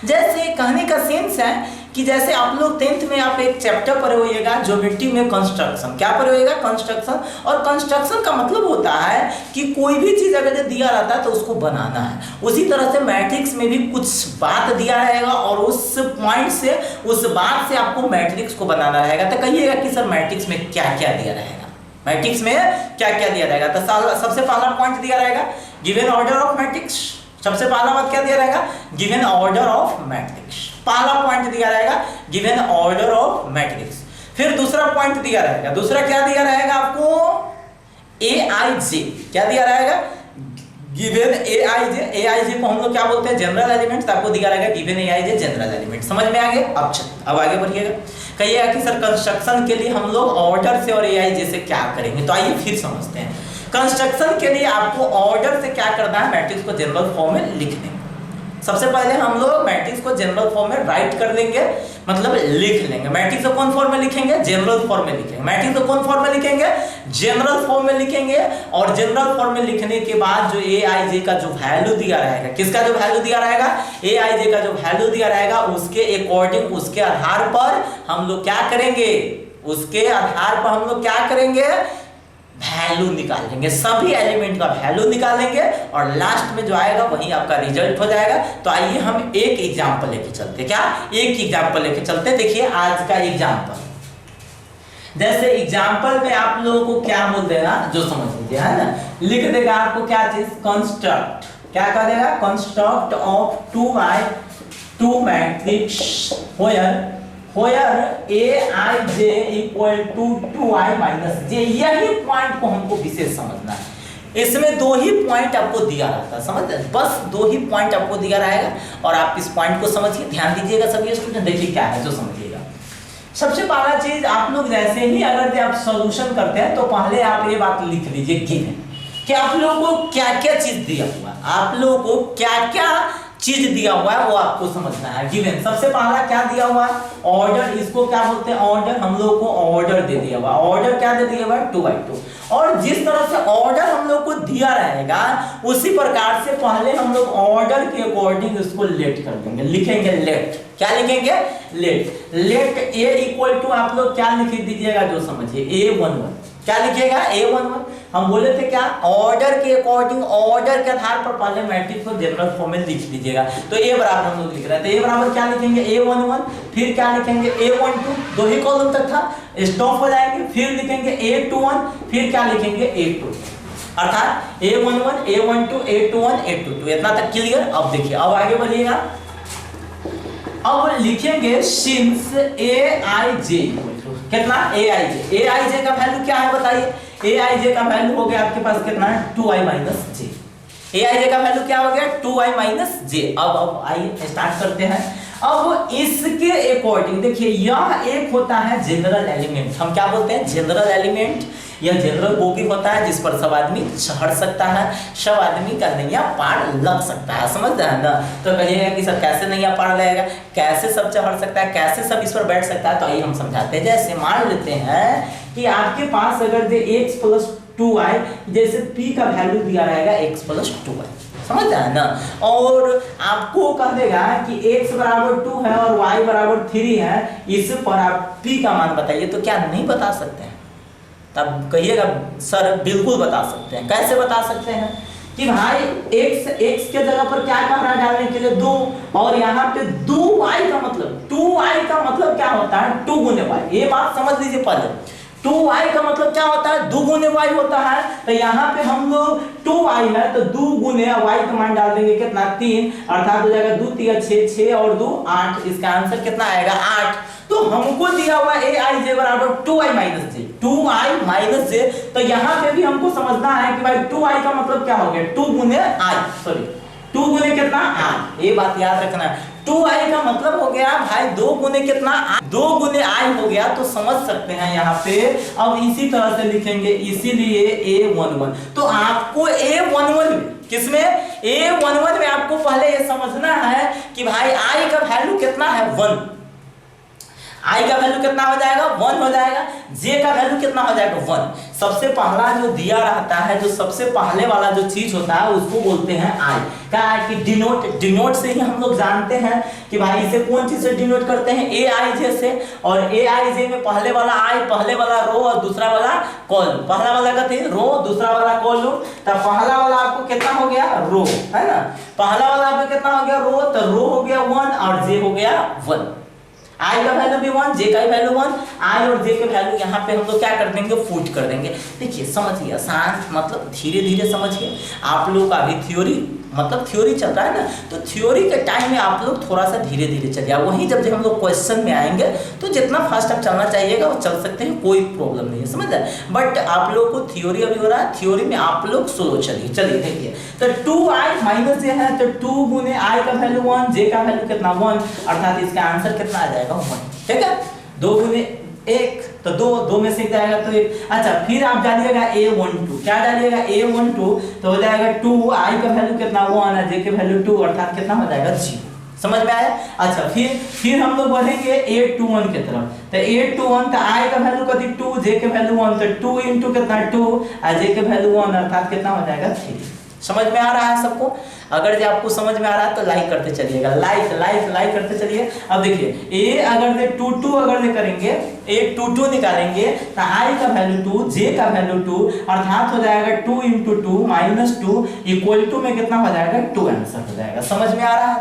जैसे कहने का सेंस है कि जैसे आप लोग 10th में आप एक चैप्टर पढ़े होइएगा ज्योमेट्री में कंस्ट्रक्शन, क्या पढ़े होइएगा कंस्ट्रक्शन। और कंस्ट्रक्शन का मतलब होता है कि कोई भी चीज अगर दिया रहता है तो उसको बनाना है। उसी तरह से मैट्रिक्स में भी कुछ बात दिया रहेगा और उस पॉइंट से उस बात से आपको मैट्रिक्स को बनाना रहेगा। तो कहिएगा कि सर मैट्रिक्स में क्या क्या दिया रहेगा, मैट्रिक्स में क्या क्या दिया रहेगा। तो सबसे पहला पॉइंट दिया रहेगा गिवन ऑर्डर ऑफ मैट्रिक्स। सबसे पहला बात क्या दिया रहेगा, गिवन ऑर्डर ऑफ मैट्रिक्स। पहला पॉइंट दिया रहेगा गिवन ऑर्डर ऑफ मैट्रिक्स। फिर दूसरा पॉइंट दिया रहेगा, दूसरा क्या दिया रहेगा आपको AIJ। क्या दिया रहेगा, गिवन AIJ को हम लोग क्या बोलते हैं जनरल एलिमेंट। आपको दिया रहेगा गिवन AIJ जनरल एलिमेंट। समझ में आ गया? अब आगे बढ़िएगा, कहिएगा कि सर कंस्ट्रक्शन के लिए हम लोग ऑर्डर से और AIJ से क्या करेंगे। तो आइए फिर समझते हैं। कंस्ट्रक्शन के लिए आपको ऑर्डर से क्या करना है, मैट्रिक्स को जनरल फॉर्म में लिख देंगे। सबसे पहले हम लोग मैट्रिक्स को जनरल फॉर्म में राइट कर देंगे, मतलब लिख लेंगे। मैट्रिक्स को कौन फॉर्म में लिखेंगे, जनरल फॉर्म में लिखेंगे। मैट्रिक्स को कौन फॉर्म में लिखेंगे, जनरल फॉर्म में लिखेंगे। और जनरल फॉर्म में लिखने के बाद जो AIJ का जो वैल्यू दिया रहेगा, किसका जो वैल्यू दिया रहेगा, AIJ का जो वैल्यू दिया रहेगा उसके अकॉर्डिंग, उसके आधार पर हम लोग क्या करेंगे, उसके आधार पर हम लोग क्या करेंगे, वैल्यू निकालेंगे। सभी एलिमेंट का वैल्यू निकालेंगे और लास्ट में जो आएगा वही आपका रिजल्ट हो जाएगा। तो आइए हम एक एग्जांपल लेके चलते हैं। क्या एक एग्जांपल लेके चलते हैं। देखिए आज का एग्जांपल, जैसे एग्जांपल में आप लोगों को क्या बोल देगा जो समझ लीजिए, है ना, लिख देगा आपको क्या चीज, कंस्ट्रक्ट। क्या कर देगा, construct of 2/2 matrix where AIJ equal to 2I minus j। यही पॉइंट को हमको विशेष समझना है। इसमें 2 ही पॉइंट आपको दिया रहता है, समझ, बस 2 ही पॉइंट आपको दिया रहेगा और आप इस पॉइंट को समझिए। ध्यान दीजिएगा सभी स्टूडेंट, देखिए क्या है जो समझिएगा। सबसे पहला चीज आप लोग जैसे ही अगर आप सॉल्यूशन करते हैं तो पहले आप ये बात लिख लीजिए गिवन कि आप लोगों को क्या क्या चीज दिया हुआ है, आप लोगों को क्या क्या चीज दिया हुआ है वो आपको समझना है। गिवन सबसे पहला क्या दिया हुआ है, ऑर्डर, इसको क्या बोलते हैं ऑर्डर, हम लोग को ऑर्डर दे दिया हुआ, ऑर्डर क्या दे दिया हुआ 2/2। और जिस तरह से ऑर्डर हम लोग को दिया रहेगा उसी प्रकार से पहले हम लोग ऑर्डर के अकॉर्डिंग इसको लेट कर देंगे, लिखेंगे लेट, क्या लिखेंगे let. Let A equal to आप लोग क्या लिख दीजिएगा जो समझिए A11, क्या लिखिएगा A11। हम बोले थे क्या ऑर्डर के अकॉर्डिंग, ऑर्डर के आधार पर पहले मैट्रिक्स को जनरल फॉर्म में लिख लीजिएगा। तो ए बराबर हम लोग लिख रहे थे, ए बराबर क्या लिखेंगे A11, फिर क्या लिखेंगे A12, दो ही कॉलम तक था, स्टॉप हो जाएंगे, फिर लिखेंगे A21, फिर क्या लिखेंगे A22, अर्थात A11 A12 A21 A22, इतना तक क्लियर। अब देखिए अब आगे बढ़िएगा, अब लिखेंगे सिंस Aij कितना Aij का वैल्यू क्या है बताइए, Aij का वैल्यू हो गया आपके पास कितना है 2i - j, Aij का वैल्यू क्या हो गया 2i - j। अब आइए स्टार्ट करते हैं। अब इसके अकॉर्डिंग देखिए यह एक होता है जनरल एलिमेंट, हम क्या बोलते हैं जनरल एलिमेंट, यह जनरल वो भी होता है जिस पर सब आदमी चढ़ सकता है, सब आदमी का नैया पार लग सकता है, समझ रहे हैं ना। तो कहिएगा कि सर कैसे नैया पार लगेगा, कैसे सब चढ़ सकता है, कैसे सब इस पर बैठ सकता है, तो आइए हम समझाते हैं। जैसे मान लेते हैं कि आपके पास अगर x + 2i, जैसे p का वैल्यू दिया रहेगा x + 2i, समझ रहे हैं ना, और आपको कह देगा कि x = 2 है और y = 3 है, इस पर आप p का मान बताइए, तो क्या नहीं बता सकते हैं? तब कहिएगा सर बिल्कुल बता सकते हैं। कैसे बता सकते हैं कि भाई x के जगह पर क्या कह रहा है डालने के लिए 2, और यहाँ पे 2y का मतलब क्या होता है 2 गुने y, ये बात समझ लीजिए पहले। 2y का मतलब क्या होता है 2 गुने y होता है, तो यहाँ पे हम लोग 2y है तो 2 गुने y का मान डाल देंगे कितना 3, अर्थात हो जाएगा 2 3 6 6 और 2 8, इसका आंसर कितना आएगा 8। तो हमको दिया हुआ Aij = 2i - j, तो यहाँ पे भी हमको समझना है कि भाई 2i का मतलब क्या हो गया 2 गुने i, सॉरी 2 गुने कितना i, ये बात याद रखना है। 2i का मतलब हो गया भाई 2 गुने कितना 2 गुने i हो गया, तो समझ सकते हैं यहाँ पे। अब इसी तरह से लिखेंगे, इसीलिए A11, तो आपको A11 में किसमें A11 में आपको पहले ये समझना है कि भाई i का वैल्यू कितना है 1, i का वैल्यू कितना हो जाएगा 1 हो जाएगा, j का वैल्यू कितना हो जाएगा 1। सबसे पहला जो दिया रहता है, जो सबसे पहले वाला जो चीज होता है उसको बोलते हैं i। क्या है कि डिनोट से ही हम लोग जानते हैं कि भाई इसे कौन चीज से डिनोट करते हैं Aij से, और Aij में पहले वाला i, पहले वाला रो और दूसरा वाला कॉलम, पहला वाला कहते हैं रो, दूसरा वाला कॉलम, तो पहला वाला आपको कितना हो गया रो, है ना, पहला वाला आपको कितना हो गया रो, तो रो हो गया 1 और j हो गया 1, i का वैल्यू भी 1, j का वैल्यू 1, i और j के वैल्यू यहाँ पे हम लोग क्या कर देंगे पुट कर देंगे। देखिए समझिए आसान, मतलब धीरे धीरे समझिए। आप लोग का अभी थ्योरी मतलब थ्योरी चल रहा है ना, तो थ्योरी के टाइम में आप लोग थोड़ा सा धीरे धीरे चलिए, वहीं जब हम लोग क्वेश्चन में आएंगे तो जितना फास्ट आप चलना चाहिएगा वो चल सकते हैं, कोई प्रॉब्लम नहीं है, समझ रहे। बट आप लोग को थ्योरी अभी हो रहा है, थ्योरी में आप लोग स्लो चलिए। चलिए देखिए, तो 2i - j है, तो 2 गुने i का वैल्यू 1, j का वैल्यू कितना 1, अर्थात इसका आंसर कितना आ जाएगा 1, ठीक है। 2 गुने 1 तो 2 में से जाएगा तो 1। अच्छा फिर आप डालिएगा A12, क्या डालिएगा A12, तो हो जाएगा 2, i का वैल्यू कितना 1 है, j के वैल्यू 2, अर्थात कितना हो जाएगा 0। समझ में आया। अच्छा फिर हम लोग बढ़ेंगे A21 की तरफ, तो A21 तो i का वैल्यू कति 2, j के वैल्यू 1, तो 2 इंटू कितना 2 और j के वैल्यू 1, अर्थात कितना हो जाएगा 3। समझ में आ रहा है सबको? अगर जो आपको समझ में आ रहा है तो लाइक करते चलिएगा, लाइक करते चलिए। अब देखिए ए अगर से 2 अगर से करेंगे, ए 2 निकालेंगे तो i का वैल्यू 2, j का वैल्यू 2, अर्थात हो जाएगा 2 इंटू 2 माइनस 2 इक्वल टू में कितना हो जाएगा 2 आंसर हो जाएगा। समझ में आ रहा है?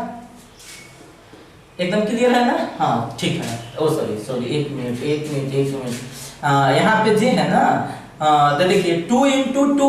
एकदम क्लियर है ना? हाँ ठीक है। ओ सॉरी एक मिनट यहाँ पे जे है ना, तो देखिए 2 इंटू 2,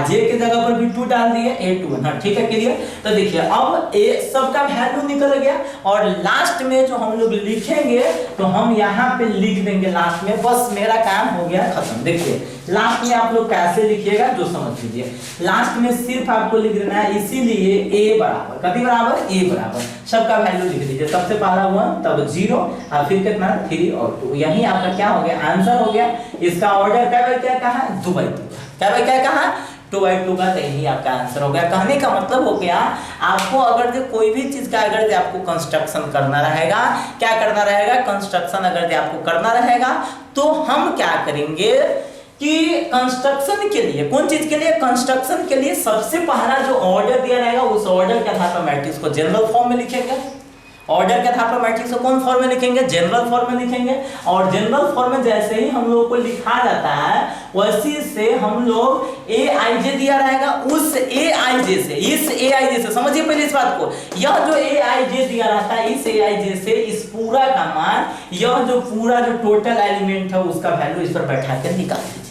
जे के जगह पर भी 2 डाल दिए, A2, हाँ ठीक है क्लियर। तो देखिए अब ए सबका वैल्यू निकल गया और लास्ट में जो हम लोग लिखेंगे तो हम यहाँ पे लिख देंगे लास्ट में, बस मेरा काम हो गया खत्म। देखिए लास्ट में आप लोग कैसे लिखिएगा जो समझ लीजिए, लास्ट में सिर्फ आपको लिख देना है, इसीलिए a बराबर कभी बराबर a बराबर सबका वैल्यू लिख दीजिए। सबसे पहला 1, तब 0 और फिर कितना 3 और 2, यही आपका क्या हो गया आंसर हो गया। इसका ऑर्डर क्या बाई क्या कहा 2 बाई 2, क्या बाई क्या कहा 2 बाई 2 का, तो यही आपका आंसर हो गया। कहने का मतलब हो गया आपको अगर जो कोई भी चीज का अगर जो आपको कंस्ट्रक्शन करना रहेगा, क्या करना रहेगा कंस्ट्रक्शन अगर जो आपको करना रहेगा तो हम क्या करेंगे कि कंस्ट्रक्शन के लिए, कौन चीज के लिए कंस्ट्रक्शन के लिए सबसे पहला जो ऑर्डर दिया रहेगा उस ऑर्डर के आधार पर मैट्रिक्स को जनरल फॉर्म में लिखेंगे। ऑर्डर के आधार पर मैट्रिक्स को कौन फॉर्म में लिखेंगे जनरल फॉर्म में लिखेंगे। और जनरल फॉर्म में जैसे ही हम लोगों को लिखा जाता है वैसे से हम लोग aij दिया रहेगा उस aij से, इस aij से समझिए पहले इस बात को, यह जो aij दिया रहता है इस aij से इस पूरा का मान, यह जो पूरा जो टोटल एलिमेंट है उसका वैल्यू इस पर बैठा कर निकाल दीजिएगा।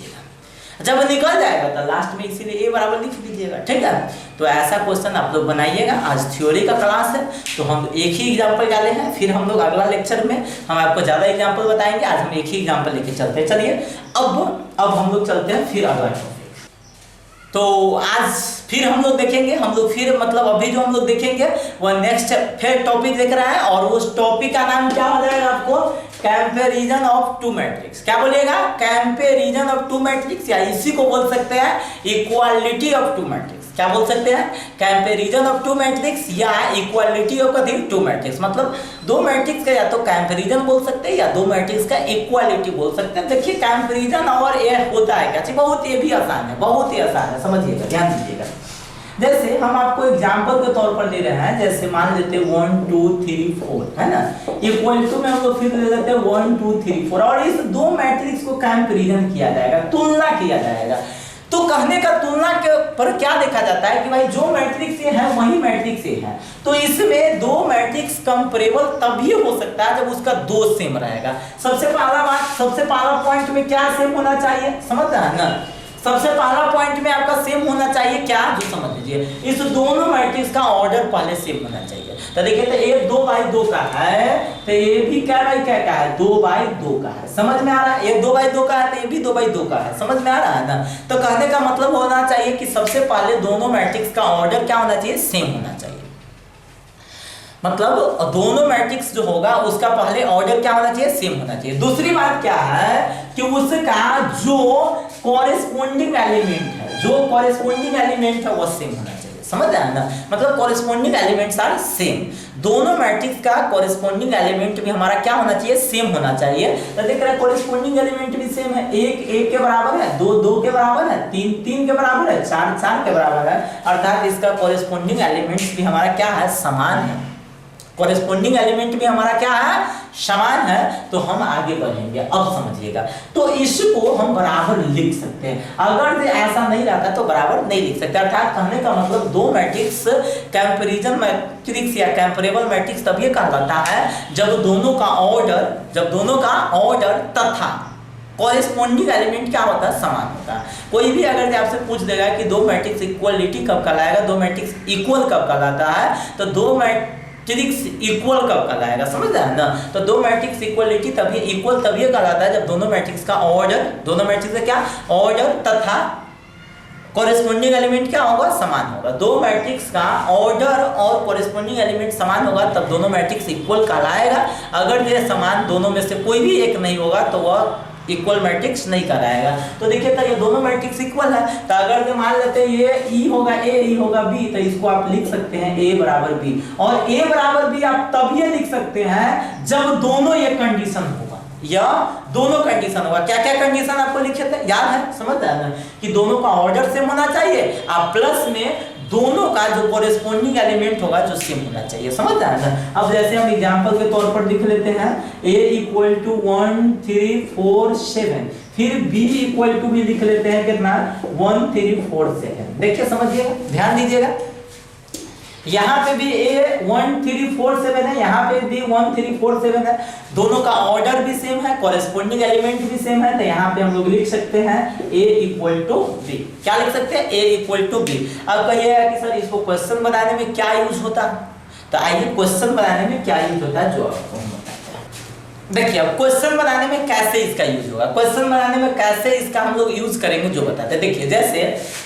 जब निकल जाएगा तो लास्ट में इसीलिए a बराबर लिख लीजिएगा, ठीक है। तो ऐसा क्वेश्चन आप लोग बनाइएगा। आज थ्योरी का क्लास है तो हम एक ही एग्जांपल डाले हैं, फिर हम लोग अगला लेक्चर में हम आपको ज्यादा एग्जांपल बताएंगे। आज हम एक ही एग्जांपल लेके चलते हैं। चलिए अब हम लोग चलते हैं फिर अगला टॉपिक। तो आज फिर हम लोग देखेंगे, हम लोग फिर मतलब अभी जो हम लोग देखेंगे वह नेक्स्ट फिर टॉपिक देख रहा है और उस टॉपिक का नाम क्या हो जाएगा आपको कंपैरिजन ऑफ टू मैट्रिक्स। क्या बोलिएगा कंपैरिजन ऑफ टू मैट्रिक्स, या इसी को बोल सकते हैं इक्वालिटी ऑफ टू मैट्रिक्स। क्या बोल सकते हैं कंपैरिजन ऑफ टू मैट्रिक्स या इक्वालिटी ऑफ टू मैट्रिक्स। मतलब दो मैट्रिक्स का या तो कंपैरिजन बोल सकते हैं या दो मैट्रिक्स का इक्वालिटी बोल सकते हैं। देखिए कंपैरिजन और ये होता है क्या, बहुत ये भी आसान है, बहुत ही आसान है, समझिएगा ध्यान दीजिएगा। जैसे हम आपको एग्जांपल के तौर पर ले रहे हैं, जैसे मान लेते हैं 1 2 3 4 है ना, इक्वल टू में हम लोग फिर ले लेते हैं 1 2 3 4 और इस दो मैट्रिक्स को कंपैरिजन किया जाएगा, तुलना किया जाएगा। तो कहने का तुलना के पर क्या देखा जाता है कि भाई जो मैट्रिक्स ये है वही मैट्रिक्स ये है, तो इसमें दो मैट्रिक्स कंपैरेबल तभी हो सकता है जब उसका दो सेम रहेगा। सबसे पहला पॉइंट में क्या सेम होना चाहिए, समझ रहे हैं ना। सबसे पहला पॉइंट में आपका सेम होना चाहिए क्या, जो समझ लीजिए इस दोनों मैट्रिक्स का ऑर्डर पहले सेम होना चाहिए। तो देखिए तो ये 2 बाई 2 का है तो ये भी क्या बाई क्या का है 2 बाई 2 का है, समझ में आ रहा है। ये 2 बाई 2 का है तो ये भी 2 बाई 2 का है, समझ में आ रहा है ना। तो कहने का मतलब होना चाहिए कि सबसे पहले दोनों मैट्रिक्स का ऑर्डर क्या होना चाहिए सेम होना चाहिए। मतलब दोनों मैट्रिक्स जो होगा उसका पहले ऑर्डर क्या होना चाहिए सेम होना चाहिए। दूसरी बात क्या है कि उसका जो कॉरेस्पॉन्डिंग एलिमेंट है, जो कॉरेस्पॉन्डिंग एलिमेंट है वो सेम होना चाहिए, समझ रहे हैं ना। मतलब कॉरेस्पॉन्डिंग एलिमेंट्स आर सेम, दोनों मैट्रिक्स का कॉरेस्पॉन्डिंग एलिमेंट भी हमारा क्या होना चाहिए सेम होना चाहिए। तो देख रहे हैं कॉरेस्पॉन्डिंग एलिमेंट भी सेम है, 1 1 के बराबर है, 2 2 के बराबर है, 3 3 के बराबर है, 4 4 के बराबर है, अर्थात इसका कॉरेस्पॉन्डिंग एलिमेंट्स भी हमारा क्या है समान है। कॉरेस्पॉन्डिंग एलिमेंट भी हमारा क्या है समान है। तो हम आगे बढ़ेंगे, अब समझिएगा। तो इसको हम बराबर लिख सकते हैं, अगर ऐसा नहीं रहता तो बराबर नहीं लिख सकते। अर्थात कहने का मतलब दो मैट्रिक्स कंपैरिजन मैट्रिक्स या कंपैरेबल मैट्रिक्स तभी कहलाता है जब दोनों का ऑर्डर तथा कॉरेस्पॉन्डिंग एलिमेंट क्या होता है समान होता है। कोई भी अगर आपसे पूछ देगा कि दो मैट्रिक्स इक्वलिटी कब कहलाएगा, दो मैट्रिक्स इक्वल कब कहलाता है, तो दो मैट्रिक्स इक्वल कब कहलाएगा, समझ रहे हैं ना। तो दो मैट्रिक्स इक्वलिटी तभी इक्वल तभी कहलाता है जब दोनों मैट्रिक्स का ऑर्डर, दोनों मैट्रिक्स का क्या ऑर्डर तथा कॉरेस्पॉन्डिंग एलिमेंट क्या होगा समान होगा। दो मैट्रिक्स का ऑर्डर और कॉरेस्पॉन्डिंग एलिमेंट समान होगा तब दोनों मैट्रिक्स इक्वल कहलाएगा। अगर ये समान दोनों में से कोई भी एक नहीं होगा तो वह इक्वल मैट्रिक्स नहीं कहलाएगा। तो देखिए तो ये दोनों मैट्रिक्स इक्वल है, तो अगर मान लेते हैं ये ई होगा ए, ई होगा बी, तो इसको आप लिख सकते हैं ए बराबर बी। और ए बराबर बी आप तब ये लिख सकते हैं जब दोनों ये कंडीशन होगा, या दोनों कंडीशन होगा। क्या क्या कंडीशन आपको लिखे थे याद है, समझ रहे हैं कि दोनों का ऑर्डर सेम होना चाहिए और प्लस में दोनों का जो कॉरेस्पॉन्डिंग एलिमेंट होगा जो सेम होना चाहिए, समझ रहे हैं। अब जैसे हम एग्जांपल के तौर पर लिख लेते हैं a इक्वल टू 1 3 4 7, फिर b इक्वल टू भी लिख लेते हैं कितना 1 3 4 7। देखिए समझिएगा ध्यान दीजिएगा। यहाँ पे भी ए 1 3 4 7 है, यहाँ पे भी 1 3 4 7 है, दोनों का ऑर्डर भी सेम है, कॉरेस्पॉन्डिंग एलिमेंट भी सेम है, तो यहाँ पे हम लोग लिख सकते हैं a इक्वल टू बी। क्या लिख सकते हैं? a इक्वल टू बी। अब कहिएगा कि सर इसको क्वेश्चन बनाने में क्या यूज होता है, तो आइए क्वेश्चन बनाने में क्या यूज होता है जो आपको हम बताते हैं। देखिए अब क्वेश्चन बनाने में कैसे इसका यूज होगा, क्वेश्चन बनाने में कैसे इसका हम लोग यूज करेंगे जो बताते हैं। देखिए जैसे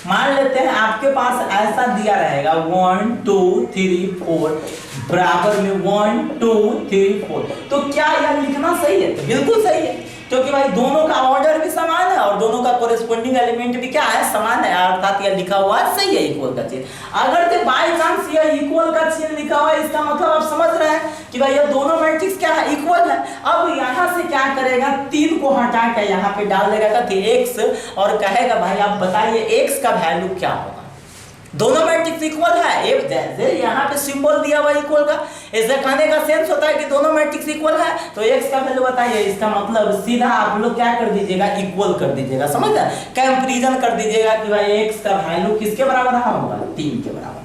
मान लेते हैं आपके पास ऐसा दिया रहेगा 1 2 3 4 बराबर में 1 2 3 4, तो क्या यह लिखना सही है? तो बिल्कुल सही है, क्योंकि भाई दोनों का ऑर्डर भी समान है और दोनों का कोरेस्पोंडिंग एलिमेंट भी क्या है? समान है, अर्थात यह लिखा हुआ सही है इक्वल का चिन्ह। अगर तो बाय चांस यह इक्वल का चिन्ह लिखा हुआ है, इसका मतलब आप समझ रहे हैं कि भाई ये दोनों मैट्रिक्स क्या है? इक्वल है। अब यहाँ से क्या करेगा? 3 को हटा के यहाँ पे डाल देगा x और कहेगा भाई आप बताइए x का वैल्यू क्या होगा। दोनों मैट्रिक्स इक्वल है, एक जैसे यहाँ पे सिंबल दिया हुआ इक्वल का, ऐसे कहने का सेंस होता है कि दोनों मैट्रिक्स इक्वल है, तो x का वैल्यू बताइए। इसका मतलब सीधा आप लोग क्या कर दीजिएगा? इक्वल कर दीजिएगा, समझ रहे? कंपैरिजन कर दीजिएगा कि भाई x का वैल्यू किसके बराबर रहा होगा? 3 के बराबर।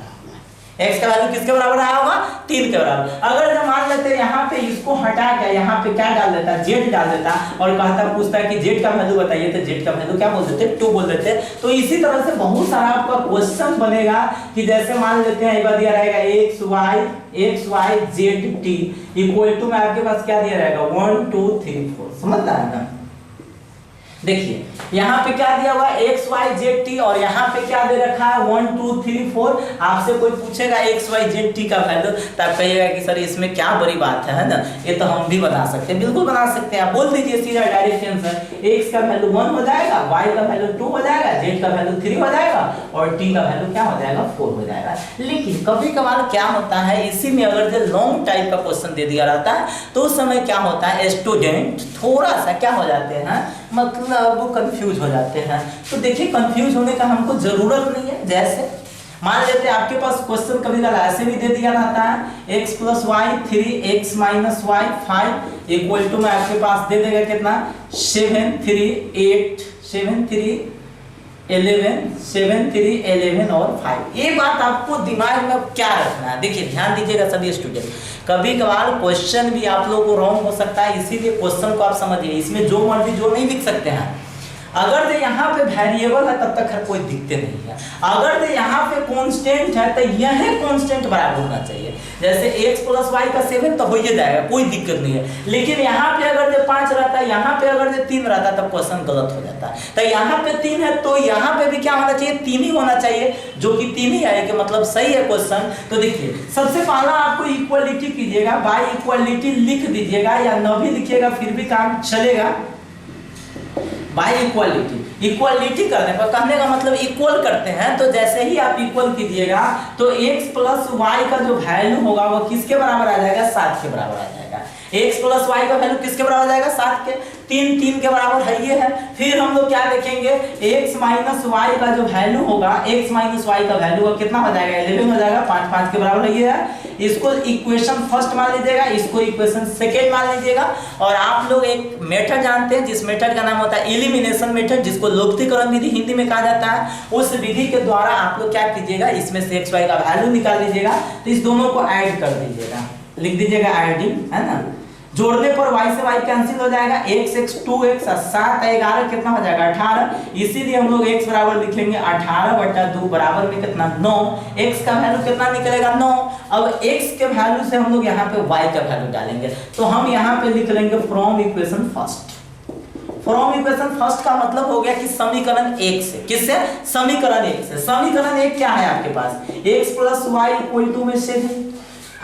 x का वैल्यू किसके बराबर रहा होगा? 3 के बराबर। अगर जब मान लेते हैं यहाँ पे इसको हटा के यहाँ पे क्या डाल देता है? z डाल देता और कहता पूछता है कि z का वैल्यू बताइए, तो z का वैल्यू क्या बोल देते? 2 बोल देते। तो इसी तरह से बहुत सारा आपका क्वेश्चन बनेगा कि जैसे मान लेते हैं एक बार दिया रहेगा x y z t equal to में आपके पास क्या दिया रहेगा? 1 2 3 4। समझ रहा है ना? देखिए यहाँ पे क्या दिया हुआ x y z t और यहाँ पे क्या दे रखा है 1 2 3 4। आपसे कोई पूछेगा x y z t का वैल्यू, तब कहिएगा कि सर इसमें क्या बड़ी बात है ना, ये तो हम भी बना सकते हैं। बिल्कुल बना सकते हैं, आप बोल दीजिए सीधा डायरेक्ट आंसर। x का वैल्यू 1 हो जाएगा, y का वैल्यू 2 हो जाएगा, z का वैल्यू 3 हो जाएगा और t का वैल्यू क्या हो जाएगा? 4 हो जाएगा। लेकिन कभी कभार क्या होता है, इसी में अगर जो लॉन्ग टाइप का क्वेश्चन दे दिया रहता है तो उस समय क्या होता है, स्टूडेंट थोड़ा सा क्या हो जाते हैं, मतलब वो कंफ्यूज हो जाते हैं। तो देखिए कंफ्यूज होने का हमको जरूरत नहीं है। जैसे मान लेते हैं आपके पास क्वेश्चन कभी कभी ऐसे भी दे दिया रहता है x + y 3 x - y 5 equal to में आपके पास दे देगा कितना? 7 3 8 7 3 11 7 3 11 और 5। ये बात आपको दिमाग में क्या रखना है? देखिए ध्यान दीजिएगा सभी स्टूडेंट, कभी कभार क्वेश्चन भी आप लोगों को रॉन्ग हो सकता है, इसीलिए क्वेश्चन को आप समझिए। इसमें जो मर्जी जो नहीं लिख सकते हैं। अगर तो यहाँ पे वेरिएबल है तब तक हर कोई दिक्कत नहीं है, अगर तो यहाँ पे कांस्टेंट है तो यह कांस्टेंट बराबर होना चाहिए। जैसे x + y का 7 तो हो ही जाएगा, कोई दिक्कत नहीं है। लेकिन यहाँ पे अगर जो 5 रहता है, यहाँ पे अगर जो 3 रहता तब क्वेश्चन गलत हो जाता है। तो यहाँ पे 3 है तो यहाँ पे भी क्या होना चाहिए? 3 ही होना चाहिए, जो कि 3 ही है कि मतलब सही है क्वेश्चन। तो देखिए सबसे पहला आपको इक्वलिटी कीजिएगा, बाय इक्वलिटी लिख दीजिएगा या न भी लिखिएगा फिर भी काम चलेगा। बाय इक्वलिटी करने पर, कहने का मतलब इक्वल करते हैं, तो जैसे ही आप इक्वल कीजिएगा तो x + y का जो वैल्यू होगा वो किसके बराबर आ जाएगा? 7 के बराबर आ जाएगा। x + y का वैल्यू किसके बराबर आ जाएगा? 7 के। 3 के बराबर है ये है। फिर हम लोग क्या देखेंगे, x - y का जो वैल्यू होगा, x - y का वैल्यू कितना हो जाएगा? 11 हो जाएगा। 5 के बराबर है ये है। इसको इक्वेशन फर्स्ट मान लीजिएगा, इसको इक्वेशन सेकेंड मान लीजिएगा। और आप लोग एक मेथड जानते हैं जिस मेथड का नाम होता है एलिमिनेशन मेथड, जिसको लोकतीकरण विधि हिंदी में कहा जाता है। उस विधि के द्वारा आप लोग क्या कीजिएगा, इसमें से x y का वैल्यू निकाल दीजिएगा, तो इस दोनों को ऐड कर दीजिएगा, लिख दीजिएगा एडिंग, है ना। जोड़ने पर y से y कैंसिल हो जाएगा, x 2x 7 11 कितना हो जाएगा? 18। इसीलिए हम लोग x बराबर लिख लेंगे 18/2 बराबर में कितना? 9। x का वैल्यू कितना निकलेगा? 9। अब x के वैल्यू से हम लोग यहाँ पे y का वैल्यू डालेंगे, तो हम यहाँ पे लिख लेंगे from equation first. From equation first का मतलब हो गया कि समीकरण 1 से। किससे? समीकरण 1 से। समीकरण 1 क्या है आपके पास? x + y = 7।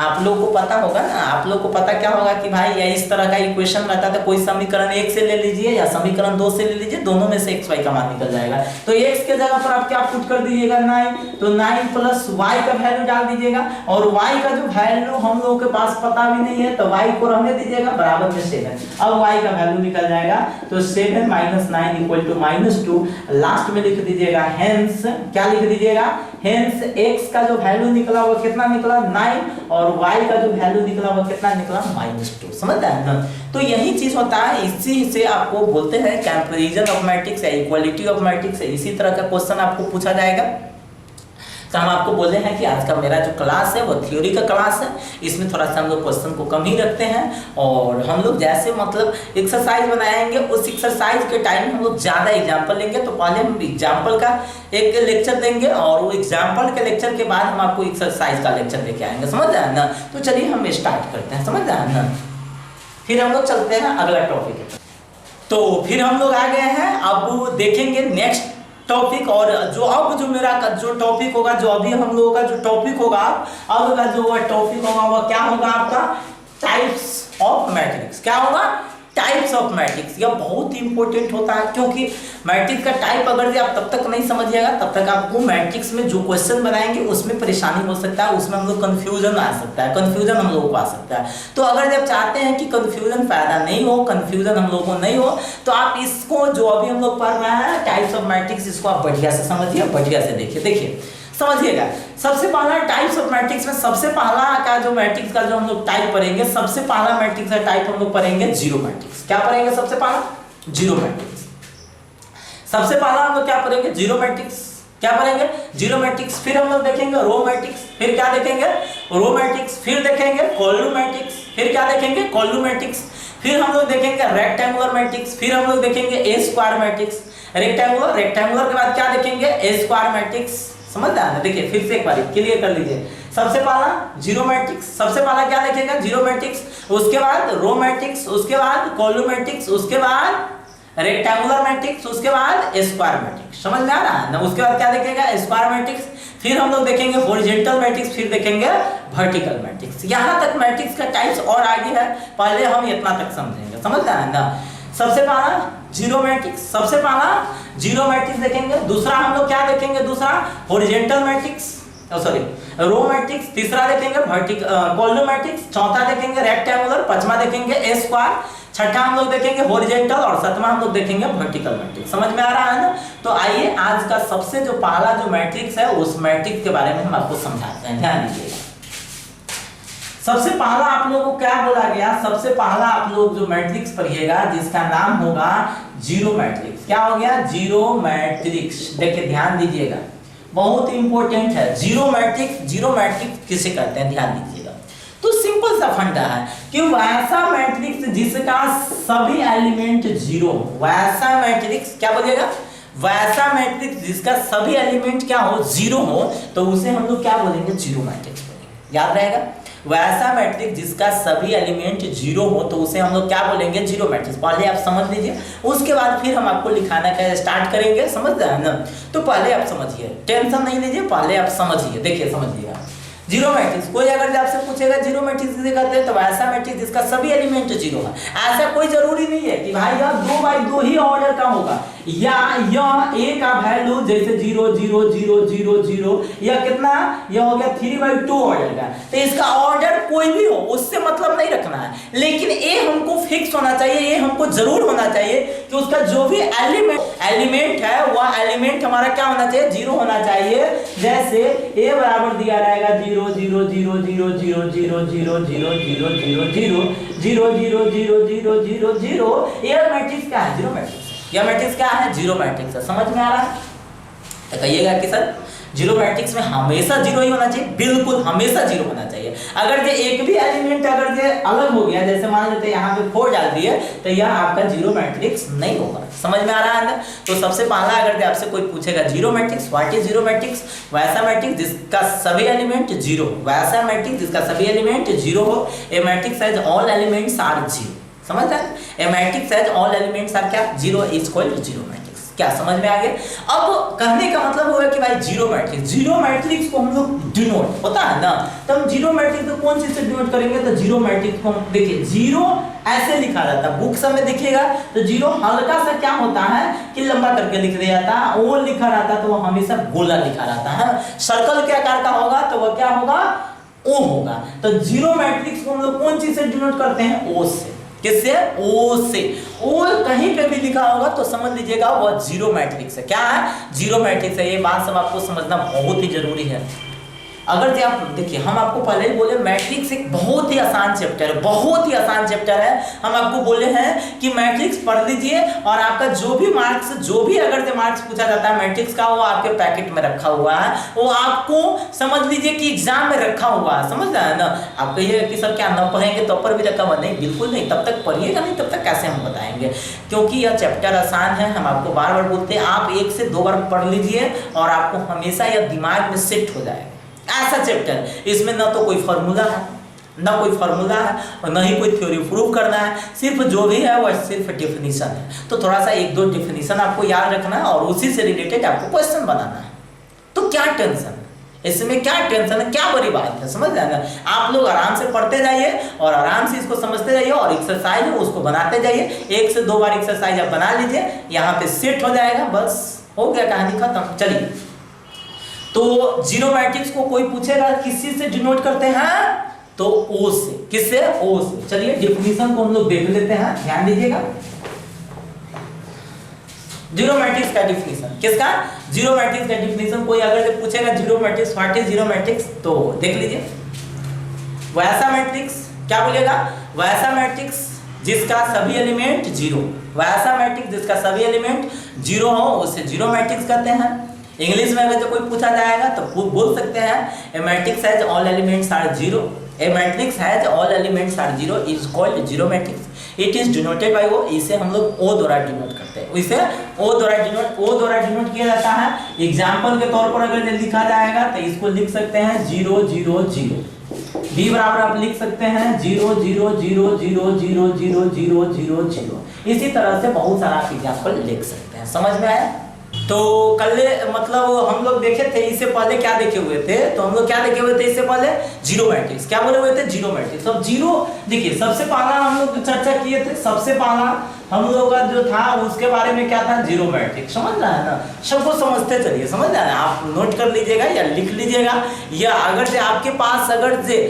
आप लोग को पता होगा ना, आप लोग को पता क्या होगा कि भाई या इस तरह का इक्वेशन रहता है तो कोई समीकरण 1 से ले लीजिए या समीकरण 2 से ले लीजिए, दोनों में से x y का मान निकल जाएगा। तो x के जगह पर आप क्या पुट कर दीजिएगा? 9। तो 9 + y का वैल्यू डाल दीजिएगा और y का जो वैल्यू हम लोगों के पास पता भी नहीं है तो y को रहने दीजिएगा, बराबर में 7। अब y का वैल्यू निकल जाएगा, तो 7 - 9 = -2। लास्ट में लिख दीजिएगा हेंस, क्या लिख दीजिएगा? हेंस x का जो वैल्यू निकला वो कितना निकला? 9 और y का जो वैल्यू निकला वो कितना निकला? -2। समझ रहे हैं ना? तो यही चीज होता है, इसी से आपको बोलते हैं कंपैरिजन ऑफ मैट्रिक्स या इक्वालिटी ऑफ मैट्रिक्स। इसी तरह का क्वेश्चन आपको पूछा जाएगा। तो हम आपको बोले हैं कि आज का मेरा जो क्लास है वो थ्योरी का क्लास है, इसमें थोड़ा सा हम लोग क्वेश्चन को कम ही रखते हैं और हम लोग जैसे मतलब एक्सरसाइज बनाएंगे उस एक्सरसाइज के टाइम हम लोग ज़्यादा एग्जाम्पल लेंगे। तो पहले हम एग्जाम्पल का एक लेक्चर देंगे और वो एग्जाम्पल के लेक्चर के बाद हम आपको एक्सरसाइज का लेक्चर लेके आएंगे, समझ रहे हैं ना। तो चलिए हम स्टार्ट करते हैं, समझ रहे हैं ना। फिर हम लोग चलते हैं अगला टॉपिक। तो फिर हम लोग आ गए हैं, अब देखेंगे नेक्स्ट टॉपिक। और जो अब जो मेरा जो टॉपिक होगा, जो अभी हम लोगों का जो टॉपिक होगा अब का जो टॉपिक होगा वह क्या होगा आपका, टाइप्स ऑफ मैट्रिक्स। क्या होगा, टाइप्स ऑफ मैट्रिक्स। यह बहुत इंपॉर्टेंट होता है क्योंकि मैट्रिक्स का टाइप अगर आप तब तक नहीं समझिएगा तब तक आपको मैट्रिक्स में जो क्वेश्चन बनाएंगे उसमें परेशानी हो सकता है, उसमें हम लोग कंफ्यूजन आ सकता है, कंफ्यूजन हम लोगों को आ सकता है। तो अगर जब चाहते हैं कि कंफ्यूजन पैदा नहीं हो, कंफ्यूजन हम लोगों को नहीं हो, तो आप इसको जो अभी हम लोग पढ़ रहे हैं टाइप्स ऑफ मैट्रिक्स, इसको आप बढ़िया से समझिए, बढ़िया से देखिए समझिएगा। सबसे पहला टाइप्स ऑफ मैट्रिक्स में सबसे पहला का जो मैट्रिक्स का जो हम लोग टाइप पढ़ेंगे, सबसे पहला मैट्रिक्स का टाइप हम लोग पढ़ेंगे जीरो मैट्रिक्स। क्या पढ़ेंगे सबसे पहला, जीरो मैट्रिक्स। सबसे पहला हम लोग क्या पढ़ेंगे, जीरो मैट्रिक्स। क्या पढ़ेंगे, जीरो मैट्रिक्स। फिर हम लोग देखेंगे रो मैट्रिक्स। फिर क्या देखेंगे, रो मैट्रिक्स। फिर देखेंगे कॉलम मैट्रिक्स। फिर क्या देखेंगे, कॉलम मैट्रिक्स। फिर हम लोग देखेंगे रेक्टेंगुलर मैट्रिक्स। फिर हम लोग देखेंगे ए स्क्वायर मैट्रिक्स। रेक्टेंगुलर के बाद क्या देखेंगे, ए स्क्वायर मैट्रिक्स। समझ रहे हैं, देखिए फिर से एक बार क्लियर कर लीजिए। सबसे पहला जीरो मैट्रिक्स, सबसे पहला क्या देखेगा, जीरो मैट्रिक्स। उसके बाद रो मैट्रिक्स, उसके बाद कॉलम मैट्रिक्स, उसके बाद रेक्टेंगुलर मैट्रिक्स, उसके बाद स्क्वायर मैट्रिक्स। समझ में आ रहा है ना। उसके बाद क्या देखेगा, स्क्वायर मैट्रिक्स। फिर हम लोग देखेंगे हॉरिजॉन्टल मैट्रिक्स। फिर देखेंगे वर्टिकल मैट्रिक्स। यहाँ तक मैट्रिक्स का टाइप्स और आगे है, पहले हम इतना तक समझेंगे, समझ रहे हैं ना। सबसे पहला जीरो मैट्रिक्स, सबसे पहला जीरो मैट्रिक्स देखेंगे। दूसरा हम लोग क्या देखेंगे, दूसरा horizontal matrix, sorry row matrix. तीसरा देखेंगे कॉलम मैट्रिक्स। चौथा देखेंगे रेक्टेंगुलर। पांचवा देखेंगे ए स्क्वायर। छठा हम लोग देखेंगे हॉरिजॉन्टल और सातवां हम लोग देखेंगे वर्टिकल मैट्रिक्स। समझ में आ रहा है ना। तो आइए आज का सबसे जो पहला जो मैट्रिक्स है उस मैट्रिक्स के बारे में हम आपको समझाते हैं, ध्यान दीजिएगा। सबसे पहला आप लोगों को क्या बोला गया, सबसे पहला आप लोग जो मैट्रिक्स पढ़िएगा जिसका नाम होगा जीरो मैट्रिक्स। क्या हो गया, जीरो मैट्रिक्स। देखिए ध्यान दीजिएगा, बहुत इंपॉर्टेंट है जीरो मैट्रिक्स। जीरो मैट्रिक्स किसे कहते हैं, ध्यान दीजिएगा। तो सिंपल सा फंडा है कि वैसा मैट्रिक्स जिसका सभी एलिमेंट जीरो, वैसा मैट्रिक्स क्या बोलिएगा, वैसा मैट्रिक्स जिसका सभी एलिमेंट क्या हो, जीरो हो, तो उसे हम लोग क्या बोलेंगे, जीरो मैट्रिक्स बोलेंगे। याद रहेगा, वैसा मैट्रिक्स जिसका सभी एलिमेंट जीरो हो तो उसे हम लोग क्या बोलेंगे, जीरो मैट्रिक्स। पहले आप समझ लीजिए, उसके बाद फिर हम आपको लिखाना का स्टार्ट करेंगे, समझ रहे हैं ना। तो पहले आप समझिए, टेंशन नहीं लीजिए, पहले आप समझिए। देखिए समझिए, जीरो मैट्रिक्स। कोई अगर आपसे पूछेगा जीरो मैट्रिक्स किसे कहते हैं, तो ऐसा मैट्रिक्स जिसका सभी एलिमेंट जीरो है। ऐसा कोई जरूरी नहीं है कि भाई यह 2/2 ही ऑर्डर का होगा, या यह ए का वैल्यू जैसे 0 0 0 0 0, यह कितना, यह हो गया 3/2 ऑर्डर का। तो इसका ऑर्डर कोई भी हो उससे मतलब नहीं रखना है, लेकिन ए हमको फिक्स होना चाहिए, ये हमको जरूर होना चाहिए कि उसका जो भी एलिमेंट है वह एलिमेंट हमारा क्या होना चाहिए, जीरो होना चाहिए। जैसे ए बराबर दिया रहेगा 0 0 0 0 0 0 0 0 0 0 0 0 0 0 0 0 0, यह मैट्रिक्स क्या है, जीरो मैट्रिक्स। यह मैट्रिक्स क्या है, जीरो मैट्रिक्स है। समझ में आ रहा है, तो कहिएगा कि सर जीरो मैट्रिक्स में हमेशा जीरो ही होना चाहिए, बिल्कुल हमेशा जीरो होना चाहिए। अगर ये एक भी एलिमेंट अगर ये अलग हो गया, जैसे मान लेते हैं यहाँ पे 4 डाल दिए, तो यह आपका जीरो मैट्रिक्स नहीं होगा। समझ में आ रहा है। तो सबसे पहला अगर आपसे कोई पूछेगा zero matrix, what is zero matrix, वैसा मैट्रिक्स जिसका सभी एलिमेंट जीरो, वैसा मैट्रिक्स जिसका सभी एलिमेंट जीरो हो। A matrix has all elements are zero. समझ रहे हैं, a matrix has all elements are क्या, zero is equal to zero matrix. क्या समझ में आ गया। अब कहने का मतलब होगा कि भाई जीरो मैट्रिक्स को हम लोग डिनोट होता है ना, तो हम जीरो मैट्रिक्स को कौन चीज से डिनोट करेंगे, तो जीरो मैट्रिक्स को देखिए जीरो ऐसे लिखा जाता है, बुक सब में देखिएगा तो जीरो हल्का सा क्या होता है कि लंबा करके लिख दिया जाता है, ओ लिखा रहता है तो वो हमेशा गोला लिखा रहता है। सर्कल के आकार का होगा तो वह क्या होगा, ओ होगा। तो जीरो मैट्रिक्स को हम लोग कौन चीज से डिनोट करते हैं, ओ से। किससे, ओ से। ओ कहीं पे भी लिखा होगा तो समझ लीजिएगा वह जीरो मैट्रिक्स है। क्या है, जीरो मैट्रिक्स है। ये बात सब आपको समझना बहुत ही जरूरी है। अगर जे आप देखिए, हम आपको पहले ही बोले मैट्रिक्स एक बहुत ही आसान चैप्टर है, बहुत ही आसान चैप्टर है। हम आपको बोले हैं कि मैट्रिक्स पढ़ लीजिए और आपका जो भी मार्क्स, जो भी अगर जे मार्क्स पूछा जाता है मैट्रिक्स का, वो आपके पैकेट में रखा हुआ है, वो आपको समझ लीजिए कि एग्जाम में रखा हुआ है, समझ रहे हैं ना। आप कहिए कि सर क्या न पढ़ेंगे तो पर भी रखा हुआ, नहीं बिल्कुल नहीं, तब तक पढ़िएगा नहीं तब तक कैसे हम बताएंगे, क्योंकि यह चैप्टर आसान है। हम आपको बार बार बोलते हैं आप 1 से 2 बार पढ़ लीजिए और आपको हमेशा यह दिमाग में सेट हो जाएगा। ऐसा चैप्टर, इसमें ना तो कोई फार्मूला है, ना कोई फार्मूला है और ना ही कोई थ्योरी प्रूव करना है, सिर्फ जो भी है वह सिर्फ डेफिनेशन है। तो थोड़ा सा 1-2 डेफिनेशन आपको याद रखना है और उसी से रिलेटेड आपको क्वेश्चन बनाना है। तो क्या टेंशन है इसमें, क्या टेंशन है, क्या बड़ी बात है, समझ रहे हैं। आप लोग आराम से पढ़ते जाइए और आराम से इसको समझते जाइए और एक्सरसाइज है उसको बनाते जाइए। 1 से 2 बार एक्सरसाइज आप बना लीजिए, यहाँ पे सेट हो जाएगा, बस हो गया, कहानी खत्म। चलिए, तो जीरो मैट्रिक्स को कोई पूछेगा किसी से डिनोट करते हैं, तो ओ से। किससे? ओ से। चलिए डेफिनेशन को हम लोग देख लेते हैं, ध्यान दीजिएगा। जीरो मैट्रिक्स का डेफिनेशन, किसका? जीरो मैट्रिक्स का डेफिनेशन। कोई अगर पूछेगा zero matrix, what is zero matrix, तो देख लीजिए। वैसा मैट्रिक्स, क्या बोलेगा? वैसा मैट्रिक्स जिसका सभी एलिमेंट जीरो, वैसा मैट्रिक्स जिसका सभी एलिमेंट जीरो हो उसे जीरो मैट्रिक्स कहते हैं। इंग्लिश में अगर जो कोई पूछा जाएगा तो बोल सकते हैं a matrix has all elements are zero, a matrix has all elements are zero is called zero matrix, it is denoted by O. इसे हम लोग ओ द्वारा डिनोट करते हैं, इसे ओ द्वारा डिनोट किया जाता है। एग्जांपल के तौर पर अगर लिखा जाएगा तो इसको लिख सकते हैं 0 0 0, बी बराबर आप लिख सकते हैं 0 0 0 0 0 0 0 0 0। इसी तरह से बहुत सारा एग्जांपल लिख सकते हैं, समझ में आया। तो कल मतलब हम लोग देखे थे, इससे पहले क्या देखे हुए थे, तो हम लोग क्या देखे हुए थे इससे पहले? Zero matrix. क्या बोले हुए थे? Zero matrix. अब जीरो देखिए, सबसे पहला हम लोग चर्चा किए थे, सबसे पहला हम लोग का जो था उसके बारे में क्या था? Zero matrix. समझ रहे हैं ना, सबको समझते चलिए, समझ रहे हैं। आप नोट कर लीजिएगा या लिख लीजिएगा, या अगर से आपके पास अगर से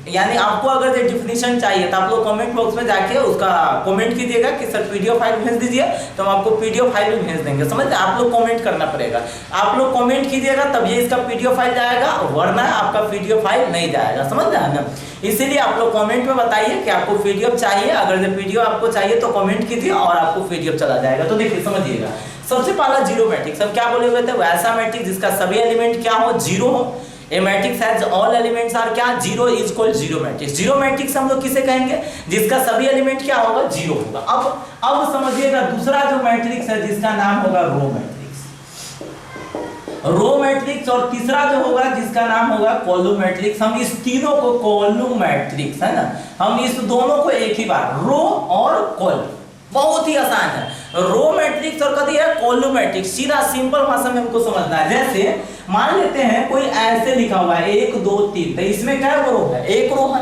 यानी आपको अगर डेफिनेशन चाहिए तो आप लोग कमेंट बॉक्स में जाके उसका कमेंट कीजिएगा कि सर पीडीएफ फाइल भेज दीजिए, तो हम आपको पीडीएफ फाइल भी भेज देंगे। समझ रहे? आप लोग कमेंट करना पड़ेगा, आप लोग कमेंट कीजिएगा तब ये इसका पीडीएफ फाइल जाएगा, वरना आपका पीडीएफ फाइल नहीं जाएगा। समझ रहे हैं ना, इसीलिए आप लोग कमेंट में बताइए कि आपको पीडीएफ चाहिए। अगर जो पीडीएफ आपको चाहिए तो कमेंट कीजिए और आपको पीडीएफ चला जाएगा। तो देखिए समझिएगा, सबसे पहला जीरो मैट्रिक्स। अब क्या बोले हुए थे? वैसा मैट्रिक्स जिसका सभी एलिमेंट क्या हो? जीरो हो। A matrix has all elements are क्या? Zero is called zero matrix. Zero matrix हम लोग किसे कहेंगे? जिसका सभी एलिमेंट क्या होगा? जीरो होगा। अब समझिएगा दूसरा जो मैट्रिक्स है जिसका नाम होगा रो मैट्रिक्स, रो मैट्रिक्स। और तीसरा जो होगा जिसका नाम होगा कॉलम मैट्रिक्स। हम इस तीनों को कॉलम मैट्रिक्स है ना, हम इस दोनों को एक ही बार, रो और कॉलम, बहुत ही आसान है। रो मैट्रिक्स और कभी है कॉलम मैट्रिक्स, सीधा सिंपल भाषा में हमको समझना है। जैसे मान लेते हैं कोई ऐसे लिखा हुआ है 1 2 3, तो इसमें क्या रो है? 1 रो है।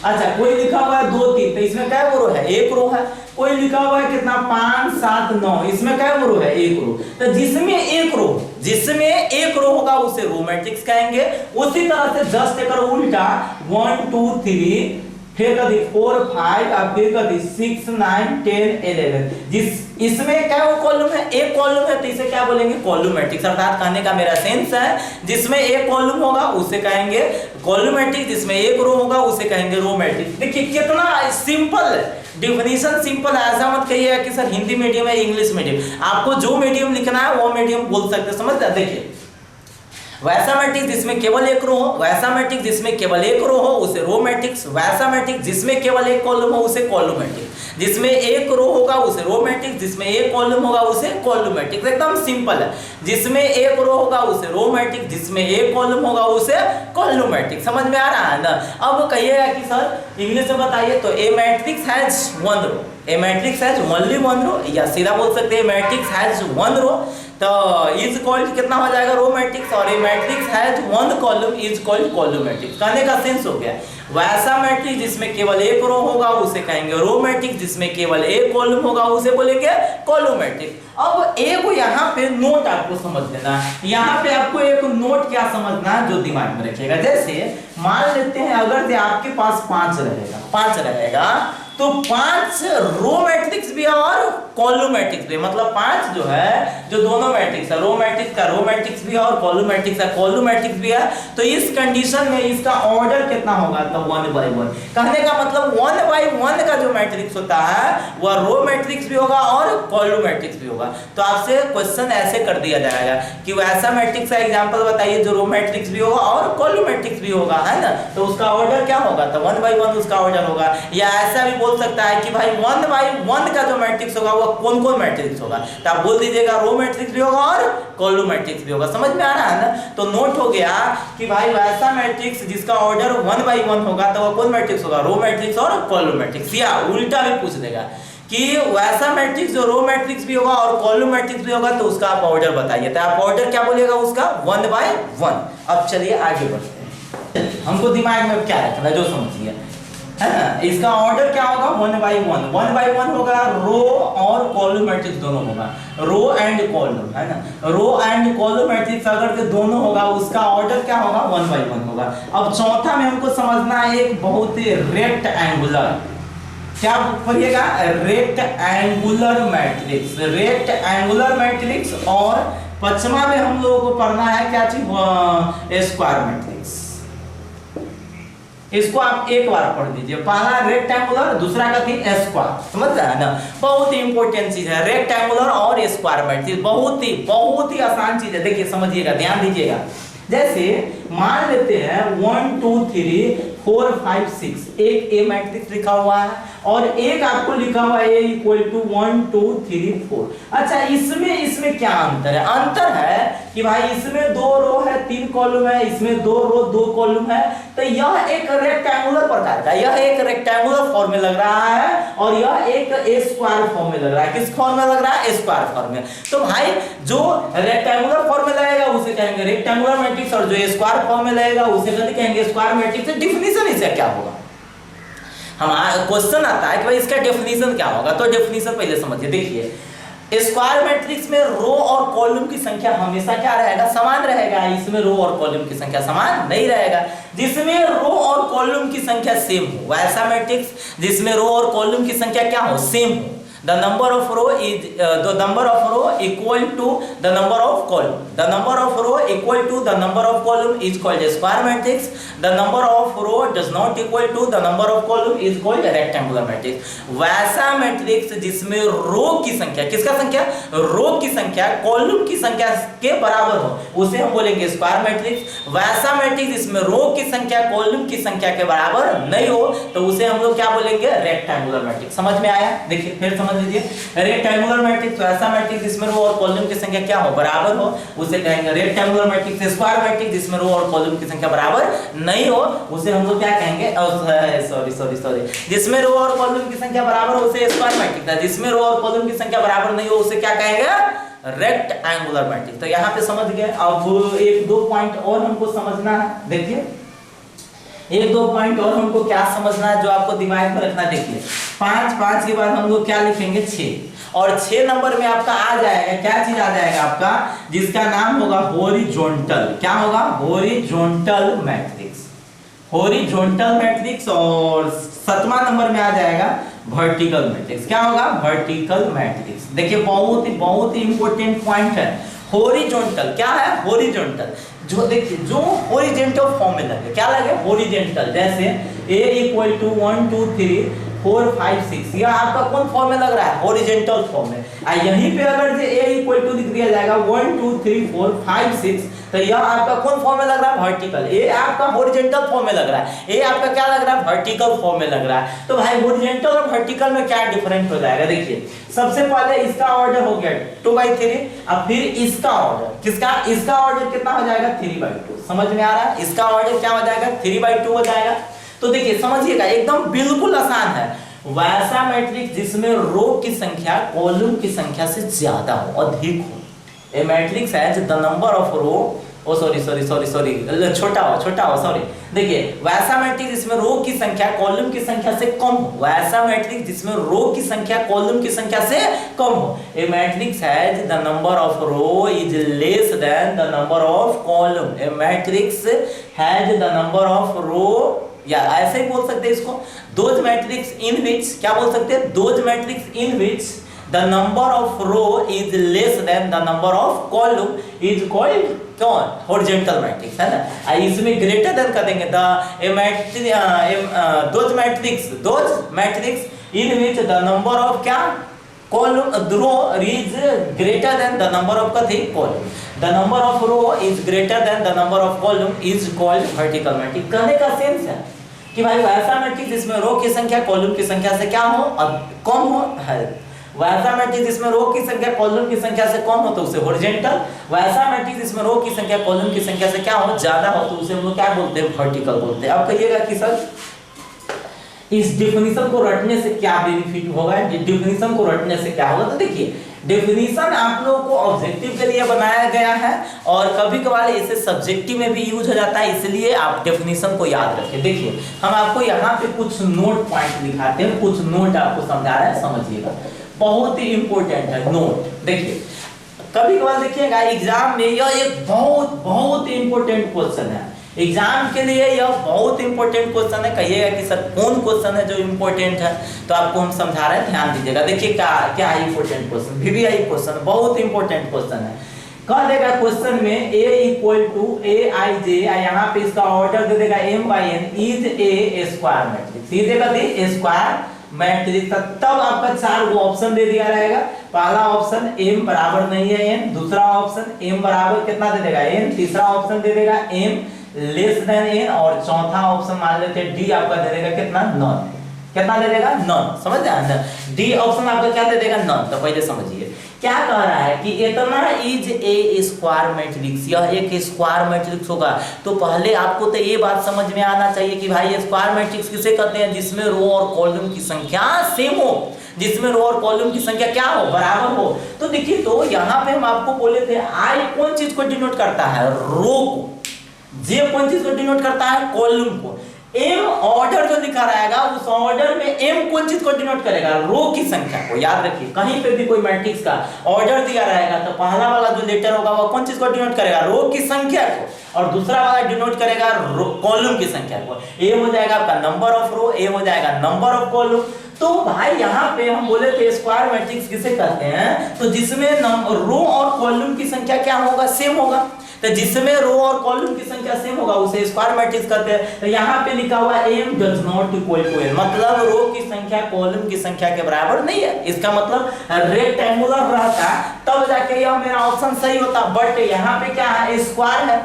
अच्छा, कोई लिखा हुआ है 2 3, तो इसमें क्या रो है? 1 रो है। कोई लिखा हुआ है कितना 5 7 9, इसमें क्या रो है? 1 रो। तो जिसमें एक रो होगा उसे रो मैट्रिक्स कहेंगे। उसी तरह से जस्ट एक उल्टा 1 2 3 फिर कभी 4 5 और फिर कभी 6 9 10 11, जिस इसमें क्या वो कॉलम है? एक कॉलम है, तो इसे क्या बोलेंगे? Column matrix. अर्थात कहने का मेरा सेंस है, जिसमें एक कॉलम होगा उसे कहेंगे कॉलम मैट्रिक्स, जिसमें एक रो होगा उसे कहेंगे रो मैट्रिक्स। देखिए कितना सिंपल है, डेफिनेशन सिंपल है। ऐसा मत कहिए कि सर हिंदी मीडियम है इंग्लिश मीडियम, आपको जो मीडियम लिखना है वो मीडियम बोल सकते हैं। समझ रहे? देखिए वैसा मैट्रिक्स जिसमें केवल एक रो हो, वैसा मैट्रिक्स जिसमें केवल एक रो हो उसे रो मैट्रिक्स, वैसा मैट्रिक्स जिसमें केवल एक कॉलम हो उसे कॉलम मैट्रिक्स, जिसमें एक रो होगा उसे रो मैट्रिक्स, जिसमें एक कॉलम होगा उसे कॉलम मैट्रिक्स। एकदम सिंपल है, जिसमें एक रो होगा उसे रो मैट्रिक्स, जिसमें एक कॉलम होगा उसे कॉलम मैट्रिक्स। समझ में आ रहा है ना? अब कहिएगा कि सर इंग्लिश में बताइए, तो a matrix has 1 row, a matrix has only 1 row, या सीधा बोल सकते हैं मैट्रिक्स हैज 1 रो, तो इज कॉल्ड कितना हो जाएगा? Row matrix. और a matrix has 1 column is called column matrix. कहने का सेंस हो गया, वैसा मैट्रिक्स जिसमें केवल एक रो होगा उसे कहेंगे रो मैट्रिक्स, जिसमें केवल एक कॉलम होगा उसे बोलेंगे कॉलम मैट्रिक्स। अब एक यहाँ पे नोट आपको समझ लेना है, यहाँ पे आपको एक नोट क्या समझना है जो दिमाग में रखिएगा। जैसे मान लेते हैं अगर आपके पास 5 रहेगा, तो 5 रो मैट्रिक्स भी है और कॉलम मैट्रिक्स भी है। मतलब 5 जो है, जो दोनों मैट्रिक्स है, रो मैट्रिक्स का रो मैट्रिक्स भी है और कॉलम मैट्रिक्स का कॉलम मैट्रिक्स भी है। तो इस कंडीशन में इसका ऑर्डर कितना होगा? तो 1 by 1। कहने का मतलब 1 by 1 का जो मैट्रिक्स होता है वह रो मैट्रिक्स भी होगा और कॉलम मैट्रिक्स भी होगा। तो आपसे क्वेश्चन ऐसे कर दिया जाएगा कि वैसा मैट्रिक्स का एग्जांपल बताइए जो रो मैट्रिक्स भी होगा और कॉलम मैट्रिक्स भी होगा, है ना। तो उसका ऑर्डर क्या होगा? तो 1 by 1 उसका ऑर्डर होगा। या ऐसा भी बोल सकता है कि भाई 1 by 1 का जो मैट्रिक्स होगा वो कौन कौन मैट्रिक्स होगा? तो आप बोल दीजिएगा रो मैट्रिक्स भी होगा और कॉलम मैट्रिक्स भी होगा। समझ में आ रहा है ना। तो नोट हो गया कि भाई वैसा मैट्रिक्स जिसका ऑर्डर 1 by 1 होगा तो वो कौन मैट्रिक्स होगा? रो मैट्रिक्स और कॉलम मैट्रिक्स। या उल्टा भी पूछ देगा कि वैसा मैट्रिक्स जो रो मैट्रिक्स भी होगा और कॉलम मैट्रिक्स भी होगा तो उसका आप ऑर्डर बताइए। तो आप ऑर्डर क्या बोलिएगा उसका? 1 by 1। अब चलिए आगे बढ़ते हैं। हमको दिमाग में क्या रखना है जो समझिए, है ना। इसका ऑर्डर क्या होगा? 1 by 1। 1 by 1 होगा, रो और कॉलम मैट्रिक्स दोनों होगा, रो एंड कॉलम, है ना। रो एंड कॉलम मैट्रिक्स अगर के दोनों होगा उसका ऑर्डर क्या होगा? 1 by 1 होगा। अब चौथा में हमको समझना है एक बहुत ही रेक्टेंगुलर, क्या पढ़िएगा? Rectangular matrix, rectangular matrix. और पचमा में हम लोगों को पढ़ना है क्या चीज? Square matrix. इसको आप एक बार पढ़ दीजिए। पहला रेक्टेंगुलर, दूसरा का थी स्क्वायर। समझ रहे हैं ना। बहुत ही इंपॉर्टेंट चीज है रेक्टेंगुलर और स्क्वायर मैट्रिक्स। बहुत ही आसान चीज है। देखिए समझिएगा, ध्यान दीजिएगा। जैसे मान लेते हैं 1 2 3 4 5 6 एक ए मैट्रिक्स लिखा हुआ है और एक आपको लिखा हुआ है A = 1 2 3 4। अच्छा, इसमें क्या अंतर है? अंतर है कि भाई इसमें 2 रो है 3 कॉलम है, इसमें 2 रो 2 कॉलम है। तो यह एक रेक्टेंगुलर प्रकार का, यह एक रेक्टेंगुलर फॉर्म में लग रहा है और यह एक स्क्वायर फॉर्म में लग रहा है। किस फॉर्म में लग रहा है? स्क्वायर फॉर्म में। तो भाई जो रेक्टेंगुलर फॉर्म में लगेगा उसे कहेंगे रेक्टेंगुलर मैट्रिक्स और जो स्क्वायर फॉर्म में लगेगा उसे कहेंगे स्क्वायर मैट्रिक्स। तो डेफिनेशन इसका क्या होगा? हमारा क्वेश्चन आता है कि भाई इसका डेफिनेशन क्या होगा। तो डेफिनेशन पहले समझिए। देखिए स्क्वायर मैट्रिक्स में रो और कॉलम की संख्या हमेशा क्या रहेगा? समान रहेगा। इसमें रो और कॉलम की संख्या समान नहीं रहेगा। जिसमें रो और कॉलम की संख्या सेम हो वैसा मैट्रिक्स, जिसमें रो और कॉलम की संख्या क्या हो? सेम हो। The number of row equal to the number of column. The number of row equal to the number of column is called a square matrix. The number of row does not equal to the number of column is called a rectangular matrix. वैसा matrix जिसमें रो की संख्या, किसका संख्या? रो की संख्या column की संख्या के बराबर हो उसे हम बोलेंगे स्क्वायर मैट्रिक्स। वैसा मैट्रिक्स जिसमें रो की संख्या कॉलम की संख्या के बराबर नहीं हो तो उसे हम लोग क्या बोलेंगे? Rectangular matrix. समझ में आया? देखिए फिर समझ लीजिए। रेक्टेंगुलर मैट्रिक्स वैसा मैट्रिक्स जिसमें रो और कॉलम की संख्या क्या हो? बराबर हो उसे कहेंगे रेक्टेंगुलर मैट्रिक्स। स्क्वायर मैट्रिक्स जिसमें रो और कॉलम की संख्या बराबर नहीं हो उसे हम लोग क्या कहेंगे? सॉरी जिसमें रो और कॉलम की संख्या बराबर हो उसे स्क्वायर मैट्रिक्स है। जिसमें रो और कॉलम की संख्या बराबर नहीं हो उसे क्या कहेंगे? Rectangular matrix. तो यहाँ पे समझ गए। अब एक दो पॉइंट और हमको समझना है। देखिए एक दो पॉइंट और हमको क्या समझना है जो आपको दिमाग में रखना। देखिए 5 के बाद हम लोग क्या लिखेंगे? 6। और 6 नंबर में आपका आ जाएगा क्या चीज आ जाएगा आपका? जिसका नाम होगा हॉरिजॉन्टल। क्या होगा? Horizontal matrix. Horizontal matrix. और 7वां नंबर में आ जाएगा वर्टिकल मैट्रिक्स। क्या होगा? Vertical matrix. देखिए बहुत ही इंपॉर्टेंट पॉइंट है। हॉरिजॉन्टल क्या है? हॉरिजॉन्टल जो देखिए जो हॉरिजॉन्टल फॉर्म में लगे, क्या लगे? हॉरिजॉन्टल। जैसे A = 1 2 3 4 5 6 यह आपका कौन फॉर्म में लग रहा है? हॉरिजॉन्टल फॉर्म में। यहीं पे अगर जे A = लिख दिया जाएगा 1 2 3 4 5 6 तो यह आपका कौन फॉर्म में लग रहा है? वर्टिकल। ए आपका हॉरिजॉन्टल फॉर्म में लग रहा है। ए आपका क्या लग रहा है? वर्टिकल फॉर्म में लग रहा है। तो भाई हॉरिजॉन्टल और वर्टिकल में क्या डिफरेंस हो जाएगा? देखिए सबसे पहले इसका ऑर्डर हो गया 2/3। अब फिर इसका ऑर्डर किसका? इसका ऑर्डर कितना हो जाएगा? 3/2। समझ में आ रहा है? इसका ऑर्डर क्या हो जाएगा? 3/2 हो जाएगा। तो देखिए समझिएगा एकदम बिल्कुल आसान है। वैसा मैट्रिक्स जिसमें रो की संख्या कॉलम की संख्या से ज्यादा हो, अधिक हो। ए मैट्रिक्स है द नंबर ऑफ रो छोटा हो सॉरी। देखिए वैसा मैट्रिक्स जिसमें रो की संख्या कॉलम की संख्या से कम हो। वैसा मैट्रिक्स जिसमें रो की संख्या कॉलम की संख्या से कम हो। A matrix has the number of row is less than the number of column. A matrix has the number of row या ऐसे ही बोल सकते हैं इसको, दोज मैट्रिक्स इन विच, क्या बोल सकते हैं, those matrix in which the number of row is less than the number of column is called कौन, हॉरिजॉन्टल मैट्रिक्स, है ना। इसमें ग्रेटर देन कर देंगे those matrix in which the number of क्या column row is greater than the number of column, the number of row is greater than the number of column is called vertical matrix। कहने का sense है कि भाई वैसा matrix जिसमें रो की संख्या कॉलम की संख्या से क्या हो, कम हो, है वैसा मैट्रिक्स जिसमें रो की संख्या कॉलम की संख्या से कम हो तो उसे हॉरिजॉन्टल, वैसा मैट्रिक्स जिसमें रो की संख्या कॉलम की संख्या से क्या हो, ज्यादा हो तो उसे हम लोग क्या बोलते हैं, वर्टिकल बोलते हैं। अब कहिएगा कि सर इस डेफिनेशन को रटने से क्या बेनिफिट होगा, डेफिनेशन को रटने से क्या होगा, तो देखिए डेफिनेशन आप लोगों को ऑब्जेक्टिव के लिए बनाया गया है और कभी कभार इसे सब्जेक्टिव में भी यूज हो जाता है, इसलिए आप डेफिनेशन को याद रखें। देखिए हम आपको यहाँ पे कुछ नोट पॉइंट दिखाते हैं, कुछ नोट आपको समझा रहे हैं, समझिएगा, बहुत ही इंपॉर्टेंट है नोट। देखिए कभी कभार देखिएगा एग्जाम में यह एक बहुत इंपॉर्टेंट क्वेश्चन है, एग्जाम के लिए यह बहुत इंपॉर्टेंट क्वेश्चन है। कहिएगा कि सर कौन क्वेश्चन है जो इंपॉर्टेंट है, तो आपको हम समझा रहे हैं, ध्यान दीजिएगा। देखिए क्या इंपॉर्टेंट क्वेश्चन, VVI क्वेश्चन, बहुत इंपॉर्टेंट क्वेश्चन है। कह देगा क्वेश्चन में A इक्वल टू AIJ, यहाँ पे इसका ऑर्डर दे देगा M/N is a square matrix, ये देगा दी स्क्वायर मैट्रिक्स, तब आपका 4 गो ऑप्शन दे दिया रहेगा। पहला ऑप्शन m बराबर नहीं है n, दूसरा ऑप्शन m बराबर कितना दे देगा n, तीसरा ऑप्शन दे देगा m लेस देन n और चौथा ऑप्शन मान लेते हैं डी आपका दे देगा कितना, नॉन, कितना दे देगा, नॉन, समझ आया, डी ऑप्शन आपका क्या दे देगा, नॉन। तो पहले समझिए क्या कह रहा है कि इतना इज ए स्क्वायर मैट्रिक्स, यह एक स्क्वायर मैट्रिक्स होगा। तो पहले आपको तो ये बात समझ में आना चाहिए कि भाई स्क्वायर मैट्रिक्स किसे कहते हैं, जिसमें रो और कॉलम की संख्या सेम हो, जिसमें रो और कॉलम की संख्या क्या हो, बराबर हो। तो देखिए तो यहाँ पे हम आपको बोले थे आई कौन चीज को डिनोट करता है, रो को, जे कौन चीज को डिनोट करता है, कॉलम को, एम ऑर्डर जो लिखा रहेगा उस ऑर्डर में एम कौन चीज को डिनोट करेगा, रो की संख्या को। याद रखिए कहीं पे भी कोई मैट्रिक्स का ऑर्डर दिया रहेगा तो पहला वाला जो लेटर होगा वो कौन चीज को डिनोट करेगा, रो की संख्या को, और दूसरा वाला डिनोट करेगा कॉलम की संख्या को। ए हो जाएगा आपका नंबर ऑफ रो, ए हो जाएगा नंबर ऑफ कॉलम। तो भाई यहाँ पे हम बोले थे स्क्वायर मैट्रिक्स किसे कहते हैं, तो जिसमें रो और कॉलम की संख्या क्या होगा, सेम होगा। तो जिसमें रो और कॉलम की संख्या सेम होगा उसे स्क्वायर मैट्रिक्स कहते हैं। तो यहाँ पे लिखा हुआ m does not equal to n, मतलब रो की संख्या कॉलम की संख्या के बराबर नहीं है। इसका मतलब रेक्टेंगुलर रहता तब जाके यह मेरा ऑप्शन सही होता, बट यहाँ पे क्या है, स्क्वायर है,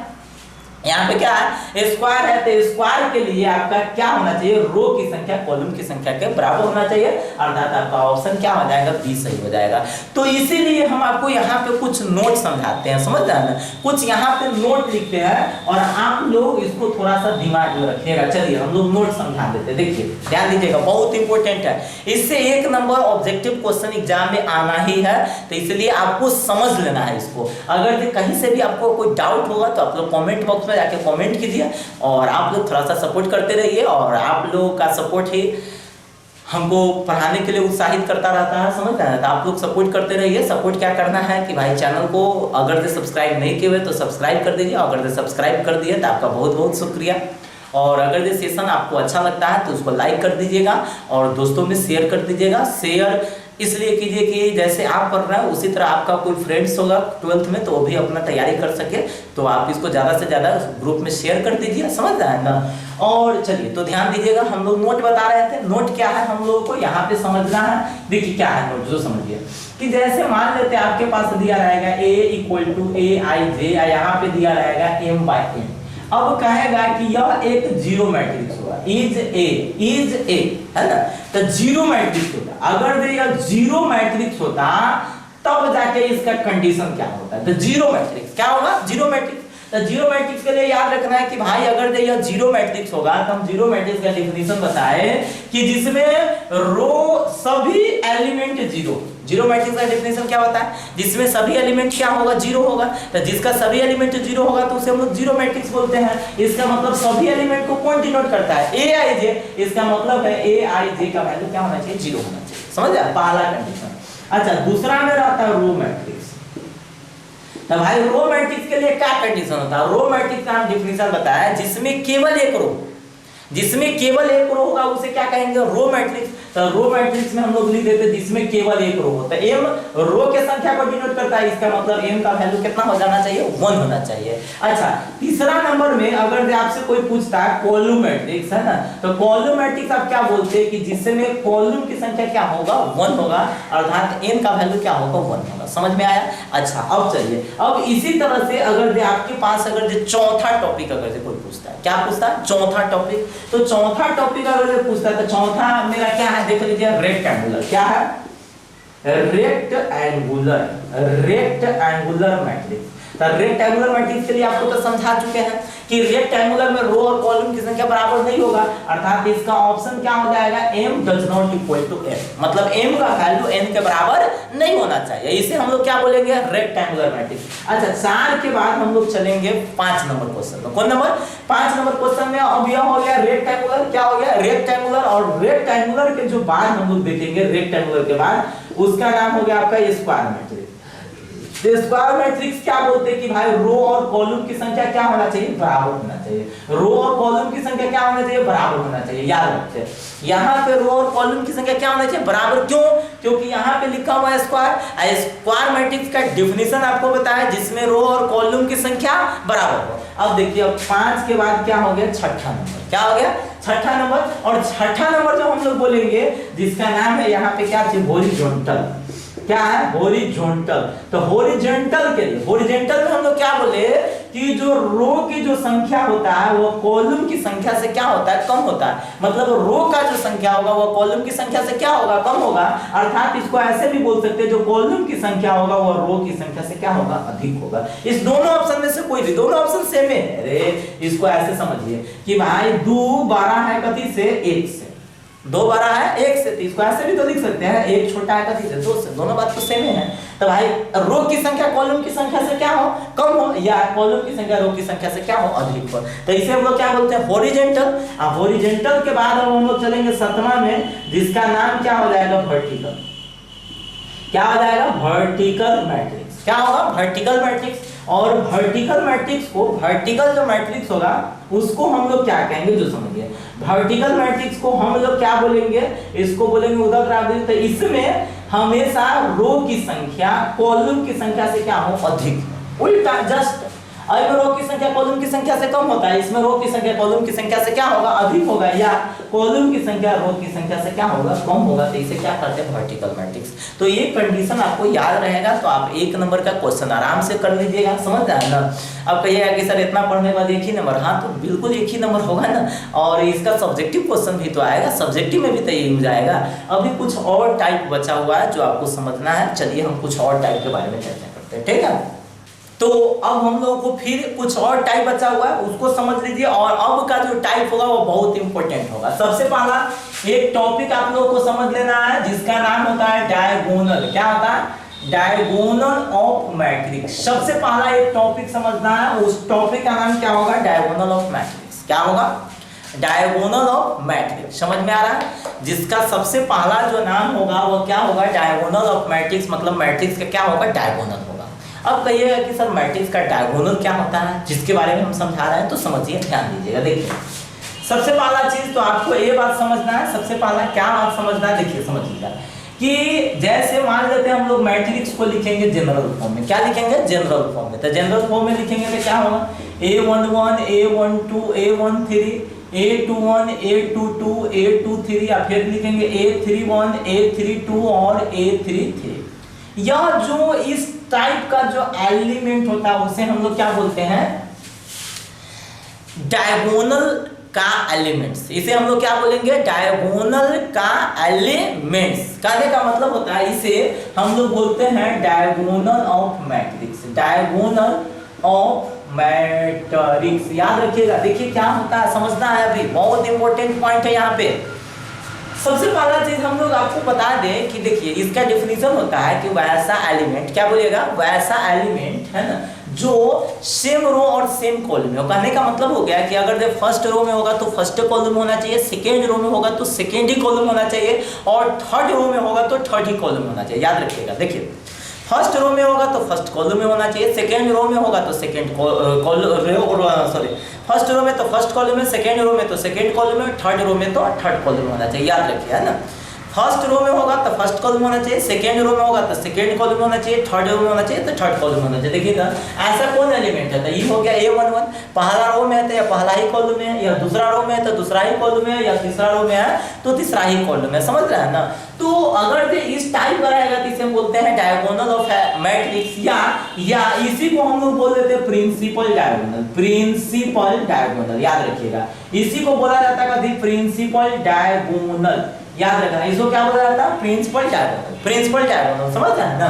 यहाँ पे क्या है, स्क्वायर है। तो स्क्वायर के लिए आपका क्या होना चाहिए, रो की संख्या कॉलम की संख्या के बराबर होना चाहिए, अर्थात आपका ऑप्शन क्या हो जाएगा, बी सही हो जाएगा। तो इसीलिए हम आपको यहाँ पे कुछ नोट समझाते हैं, समझ रहे हैं, कुछ यहाँ पे नोट लिखते हैं और आप लोग इसको थोड़ा सा दिमाग में रखिएगा। चलिए हम लोग नोट समझा देते हैं, देखिए ध्यान दीजिएगा, बहुत इंपॉर्टेंट है, इससे 1 नंबर ऑब्जेक्टिव क्वेश्चन एग्जाम में आना ही है, तो इसलिए आपको समझ लेना है इसको। अगर कहीं से भी आपको कोई डाउट होगा तो आप लोग कॉमेंट बॉक्स में जाके कमेंट कीजिए और आप लोग थोड़ा सा सपोर्ट करते रहिए, और आप लोगों का सपोर्ट ही हमको पढ़ाने के लिए उत्साहित करता रहता है, समझ रहे हैं। तो आप लोग सपोर्ट करते रहिए। सपोर्ट क्या करना है कि भाई चैनल को अगर से सब्सक्राइब नहीं किए हुए तो सब्सक्राइब कर दीजिए, अगर से सब्सक्राइब कर दिए तो आपका बहुत बहुत शुक्रिया। और अगर ये सेशन आपको अच्छा लगता है तो उसको लाइक कर दीजिएगा और दोस्तों में शेयर कर दीजिएगा। शेयर इसलिए कीजिए कि जैसे आप पढ़ रहे हैं उसी तरह आपका कोई फ्रेंड्स होगा 12th में तो वो भी अपना तैयारी कर सके, तो आप इसको ज़्यादा से ज़्यादा ग्रुप में शेयर कर दीजिए, समझ रहे हैं ना। और चलिए तो ध्यान दीजिएगा, हम लोग नोट बता रहे थे, नोट क्या है हम लोगों को यहाँ पे समझना है। देखिए क्या है नोट, जो समझिए कि जैसे मान लेते हैं आपके पास दिया रहेगा a इक्वल टू AIJ, यहाँ पे दिया रहेगा M/N। अब कहेगा कि यह एक जीरो मैट्रिक्स होगा, इज ए है ना, तो जीरो मैट्रिक्स होता। अगर यह जीरो मैट्रिक्स होता तब जाके इसका कंडीशन क्या होता है, तो जीरो मैट्रिक्स क्या होगा, जीरो मैट्रिक्स। तो जीरो मैट्रिक्स के लिए याद रखना है कि भाई अगर यह जीरो मैट्रिक्स होगा तो हम जीरो मैट्रिक्स का डेफिनेशन बताए कि जिसमें रो सभी एलिमेंट जीरो। जीरो मैट्रिक्स का डेफिनेशन क्या होता है, जिसमें सभी एलिमेंट क्या होगा, जीरो होगा। तो जिसका सभी एलिमेंट जीरो होगा तो उसे हम लोग जीरो मैट्रिक्स बोलते हैं। इसका मतलब सभी एलिमेंट को कौन डिनोट करता है, AIJ। इसका मतलब है AIJ का वैल्यू क्या होना चाहिए, जीरो होना चाहिए, समझ आया, पहला कंडीशन। अच्छा दूसरा में रहता है रो मैट्रिक्स। तो भाई रो मैट्रिक्स के लिए क्या कंडीशन होता है, रो मैट्रिक्स का हम डेफिनेशन बताया जिसमें केवल एक रो, जिसमें केवल एक रो होगा उसे क्या कहेंगे, रो मैट्रिक्स। तो रो मैट्रिक्स में हम लोग लिख देते जिसमें केवल एक रो होता है। m रो के संख्या को डिनोट करता है, इसका मतलब m का वैल्यू कितना हो जाना चाहिए, 1 होना चाहिए। अच्छा, तीसरा नंबर में अगर आपसे कोई पूछता है कॉलम मैट्रिक्स है ना, तो कॉलम मैट्रिक्स आप क्या बोलते हैं कि जिसमें कॉलम की संख्या क्या होगा, 1 होगा, अर्थात m का वैल्यू क्या होगा, 1 होगा। समझ में आया? अच्छा, अब चलिए, अब इसी तरह से अगर आपके पास अगर चौथा टॉपिक अगर कोई पूछता है, क्या पूछता है, चौथा टॉपिक, तो चौथा टॉपिक अगर पूछता है तो चौथा मेरा क्या है, देख लीजिए, रेक्टेंगुलर। क्या है? Rectangular matrix. तो रेक्टेंगुलर मैट्रिक्स के लिए आपको तो समझा चुके हैं कि रेक्टेंगुलर में रो और कॉलम की संख्या बराबर नहीं होगा, अर्थात इसका ऑप्शन क्या हो जाएगा, m does not equal to n, मतलब m का वैल्यू n के बराबर नहीं होना चाहिए, इसे हम लोग क्या बोलेंगे, रेक्टेंगुलर मैट्रिक्स। अच्छा, 4 के बाद हम लोग चलेंगे 5 नंबर क्वेश्चन में। कौन नंबर? 5 नंबर क्वेश्चन में अब यह हो गया रेक्टेंगुलर, क्या हो गया, रेक्टेंगुलर, और रेक्टेंगुलर के जो बाद हम लोग देखेंगे, रेक्टेंगुलर के बाद उसका नाम हो गया आपका स्क्वायर मैट्रिक्स। स्क्वायर मैट्रिक्स क्या बोलते हैं कि भाई रो और कॉलम की संख्या क्या होना चाहिए, बराबर होना चाहिए। रो और कॉलम की संख्या क्या होना चाहिए, बराबर होना चाहिए। याद रखिए, यहाँ पे रो और कॉलम की संख्या क्या होना चाहिए, बराबर। क्यों? क्योंकि यहाँ पे लिखा हुआ है स्क्वायर। स्क्वायर मैट्रिक्स का डेफिनेशन आपको बताया जिसमें रो और कॉलम की संख्या बराबर हो। अब देखिए, अब 5 के बाद क्या हो गया, छठा नंबर। क्या हो गया, छठा नंबर। और छठा नंबर जो हम लोग बोलेंगे जिसका नाम है यहाँ पे क्या है, हॉरिजॉन्टल। क्या है, हॉरिजॉन्टल। तो हॉरिजॉन्टल के लिए, हॉरिजॉन्टल में हम लोग क्या बोले कि जो रो की जो संख्या होता है वो कॉलम की संख्या से क्या होता है, कम होता है। मतलब रो का जो संख्या होगा वो कॉलम की संख्या से क्या होगा, कम होगा। अर्थात इसको ऐसे भी बोल सकते हैं, जो कॉलम की संख्या होगा वो रो की संख्या से क्या होगा, अधिक होगा। इस दोनों ऑप्शन में से कोई भी, दोनों ऑप्शन सेम है। अरे इसको ऐसे समझिए कि भाई 2 12 है कथी से, 1 से। 2 12 है 1 से, तो इसको ऐसे भी तो लिख सकते हैं, 1 छोटा है कथी से, 2 से। दोनों बात तो सेम है। तो भाई रो की संख्या कॉलम की संख्या से क्या हो, कम हो, या कॉलम की संख्या रो की संख्या से क्या हो, अधिक हो। तो इसे हम लोग क्या बोलते हैं, हॉरिजॉन्टल। हॉरिजॉन्टल के बाद हम लोग चलेंगे 7वां में, जिसका नाम क्या हो जाएगा, वर्टिकल। क्या हो जाएगा, वर्टिकल मैट्रिक्स। क्या होगा, वर्टिकल मैट्रिक्स। और वर्टिकल मैट्रिक्स को, वर्टिकल जो मैट्रिक्स होगा उसको हम लोग क्या कहेंगे, जो समझिए, वर्टिकल मैट्रिक्स को हम लोग क्या बोलेंगे, इसको बोलेंगे उदाहरण। तो इसमें हमेशा रो की संख्या कॉलम की संख्या से क्या हो, अधिक। उल्टा, जस्ट अब रो की संख्या कॉलम की संख्या से कम होता है, इसमें रो की संख्या कॉलम की संख्या से क्या होगा, अधिक होगा, या कॉलम की संख्या रो की संख्या से क्या होगा, कम होगा। तो इसे क्या करते हैं, वर्टिकल मैट्रिक्स। तो ये कंडीशन आपको याद रहेगा, तो आप 1 नंबर का क्वेश्चन आराम से कर लीजिएगा। समझ जाए ना? अब कहिएगा कि सर इतना पढ़ने के बाद 1 ही नंबर, हाँ तो बिल्कुल 1 ही नंबर होगा ना। और इसका सब्जेक्टिव क्वेश्चन भी तो आएगा, सब्जेक्टिव में भी तो यही हो जाएगा। अभी कुछ और टाइप बचा हुआ है जो आपको समझना है। चलिए हम कुछ और टाइप के बारे में चर्चा करते हैं, ठीक है। तो अब हम लोगों को फिर कुछ और टाइप बचा हुआ है, उसको समझ लीजिए। और अब का जो टाइप होगा वो बहुत इंपॉर्टेंट होगा। सबसे पहला एक टॉपिक आप लोगों को समझ लेना है जिसका नाम होता है डायगोनल। क्या होता है, डायगोनल ऑफ मैट्रिक्स। सबसे पहला एक टॉपिक समझना है, उस टॉपिक का नाम क्या होगा, डायगोनल ऑफ मैट्रिक्स। क्या होगा, डायगोनल ऑफ मैट्रिक्स। समझ में आ रहा है? जिसका सबसे पहला जो नाम होगा वो क्या होगा, डायगोनल ऑफ मैट्रिक्स। मतलब मैट्रिक्स का क्या होगा, डायगोनल होगा। अब कहिएगा कि सर मैट्रिक्स का डायगोनल क्या होता है, जिसके बारे में हम समझा रहे हैं, तो समझिए, ध्यान दीजिएगा। देखिए, सबसे पहला चीज तो आपको ये बात समझना है, सबसे पहला क्या बात समझना है, देखिए समझिएगा कि जैसे मान लेते हैं हम लोग मैट्रिक्स को लिखेंगे जनरल फॉर्म में। क्या लिखेंगे, जनरल फॉर्म में। तो जनरल फॉर्म में लिखेंगे तो क्या होगा, A11 A12 A13 A21 A22 A23, या फिर लिखेंगे A31 A32 और A33। यह जो इस टाइप का जो एलिमेंट होता है उसे हम लोग क्या बोलते हैं, डायगोनल का एलिमेंट्स। इसे हम लोग क्या बोलेंगे, डायगोनल का एलिमेंट्स। कहने का मतलब होता है इसे हम लोग बोलते हैं diagonal of matrix. Diagonal of matrix, याद रखिएगा। देखिए क्या होता है, समझना है, अभी बहुत इंपॉर्टेंट पॉइंट है यहाँ पे। सबसे पहला चीज हम लोग आपको बता दें कि देखिए इसका डेफिनेशन होता है कि वैसा एलिमेंट, क्या बोलिएगा, वैसा एलिमेंट है ना जो सेम रो और सेम कॉलम में। कहने का मतलब हो गया कि अगर फर्स्ट रो में होगा तो फर्स्ट कॉलम होना चाहिए, सेकेंड रो में होगा तो सेकेंड ही कॉलम होना चाहिए, और थर्ड रो में होगा तो थर्ड ही कॉलम होना चाहिए। याद रखिएगा। देखिए फर्स्ट रो में होगा तो फर्स्ट कॉलम में होना चाहिए, सेकेंड रो में होगा तो सेकेंड सॉरी फर्स्ट रो में तो फर्स्ट कॉलम में, सेकेंड रो में तो सेकेंड कॉलम में, थर्ड रो में तो थर्ड कॉलम में होना चाहिए, याद रखिए, है ना। फर्स्ट रो में होगा तो फर्स्ट कॉलम होना चाहिए, सेकेंड रो में होगा तो सेकेंड कॉलम होना चाहिए, थर्ड रो में होना चाहिए तो थर्ड कॉलम होना चाहिए। देखिए ना ऐसा कौन एलिमेंट है, तो ये हो गया A11, पहला रो में है तो या पहला ही कॉलम है, या दूसरा रो में है तो दूसरा ही कॉलम है, या तीसरा रो में है तो तीसरा ही कॉलम है, समझ रहे हैं ना। तो अगर ये इस टाइप का रहेगा तो इसे हम बोलते हैं डायगोनल ऑफ मैट्रिक्स, या इसी को हम लोग बोल देते हैं प्रिंसिपल डायगोनल, प्रिंसिपल डायगोनल, याद रखिएगा, इसी को बोला जाता है कभी प्रिंसिपल डायगोनल, याद रखना, इसको क्या बोला जाता है, प्रिंसिपल डायगोनल, प्रिंसिपल डायगोनल, समझ रहे हैं ना।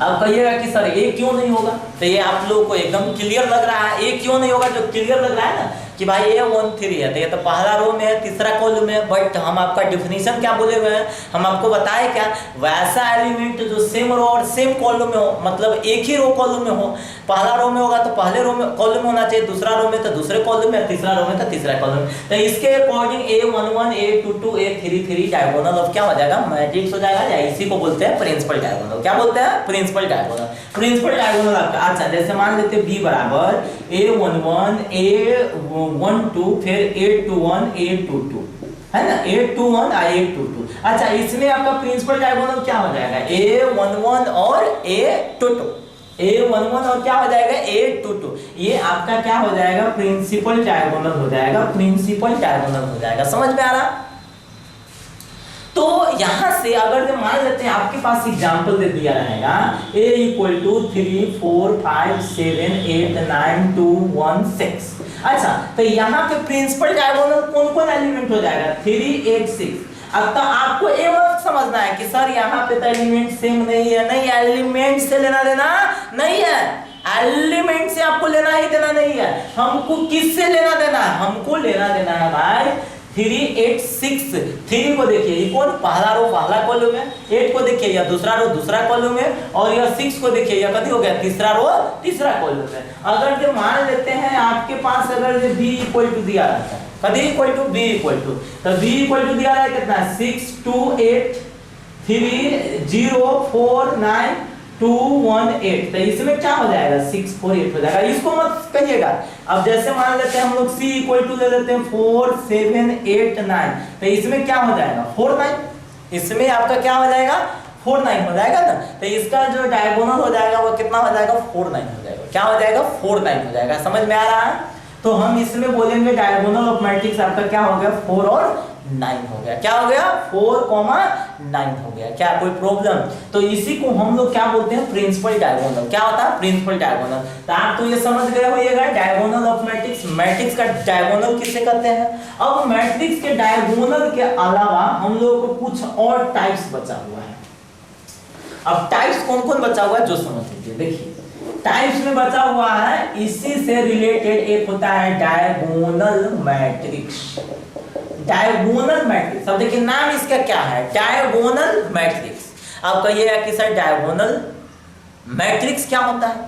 अब कहिएगा कि सर ये क्यों नहीं होगा, तो ये आप लोगों को एकदम क्लियर लग रहा है, ये क्यों नहीं होगा, जो क्लियर लग रहा है ना कि भाई A13 है तो ये तो पहला रो में है, तीसरा कॉलम में, बट हम आपका डिफिनीशन क्या बोले हुए हैं, हम आपको बताए क्या, वैसा एलिमेंट जो सेम रो और सेम कॉलम में हो, मतलब एक ही रो कॉलम में हो, पहला रो में होगा तो पहले रो में कॉलम में होना चाहिए, दूसरा रो में तो दूसरे कॉलम में, तीसरा रो में तो तीसरा कॉलम में। तो इसके according A11 A22 A33 diagonal of क्या हो जाएगा, मैट्रिक्स हो जाएगा, या इसी को बोलते हैं प्रिंसिपल डायगोनल, क्या बोलते हैं, प्रिंसिपल डायगोनल, प्रिंसिपल डायगोनल आपका। अच्छा जैसे मान लेते B बराबर A11 A12 फिर A21 A22, है ना, A21 A22। अच्छा इसमें आपका प्रिंसिपल डायगोनल क्या हो जाएगा, A11 और A22, A11 और क्या हो जाएगा A22, ये आपका क्या हो जाएगा, प्रिंसिपल डायगोनल हो जाएगा, प्रिंसिपल डायगोनल हो जाएगा, समझ में आ रहा। तो यहां से अगर मान लेते हैं आपके पास एग्जांपल दे दिया रहेगा A = 3 4 5 7 8 9 2 1 6। अच्छा तो यहाँ पे प्रिंसिपल डायगोनल कौन कौन एलिमेंट हो जाएगा, 3 8 6। अब तो आपको ये मत समझना है कि सर यहाँ पे तो एलिमेंट सेम नहीं है, नहीं, एलिमेंट से लेना देना नहीं है, एलिमेंट से आपको लेना ही देना नहीं है, हमको किससे लेना देना है, हमको लेना देना है भाई 3 8 6। 3 को देखिए ये कौन, पहला रो पहला कॉलम है, 8 को देखिए या दूसरा रो दूसरा कॉलम है, और यह 6 को देखिए या कभी हो गया तीसरा रो तीसरा कॉलम है। अगर जो मान लेते हैं आपके पास अगर जो B = दिया रहता है, कभी B = तो B = दिया रहा है कितना, 6 2 8 3 0 4 9 2 1 8। तो इसमें क्या हो जाएगा, 6 4 8 हो जाएगा, इसको मत कहिएगा। अब जैसे मान लेते हैं हम लोग C = ले लेते हैं 4 7 8 9, तो इसमें क्या हो जाएगा 4 9, इसमें आपका क्या हो जाएगा 4 9 हो जाएगा ना। तो इसका जो डायगोनल हो जाएगा वो कितना हो जाएगा, 4 9 हो जाएगा, क्या हो जाएगा 4 9 हो जाएगा, समझ में आ रहा है। तो हम इसमें बोलेंगे डायगोनल ऑफ मैट्रिक्स आपका क्या हो गया, 4 और 9 हो गया, क्या हो गया 4, 9 हो गया, क्या कोई प्रॉब्लम। तो इसी को हम लोग क्या बोलते हैं, प्रिंसिपल डायगोनल, क्या होता है प्रिंसिपल डायगोनल। तो आप तो ये समझ गए होइएगा डायगोनल ऑफ मैट्रिक्स, मैट्रिक्स का डायगोनल किसे कहते हैं। अब मैट्रिक्स के डायगोनल के अलावा हम लोग को कुछ और टाइप्स बचा हुआ है। अब टाइप्स कौन कौन बचा हुआ है जो समझ लीजिए, देखिए टाइप्स में बचा हुआ है, इसी से रिलेटेड एक होता है डायगोनल मैट्रिक्स, डायगोनल मैट्रिक्स। अब देखिए नाम इसका क्या है, डायगोनल मैट्रिक्स। आप कहिएगा कि सर डायगोनल मैट्रिक्स क्या होता है।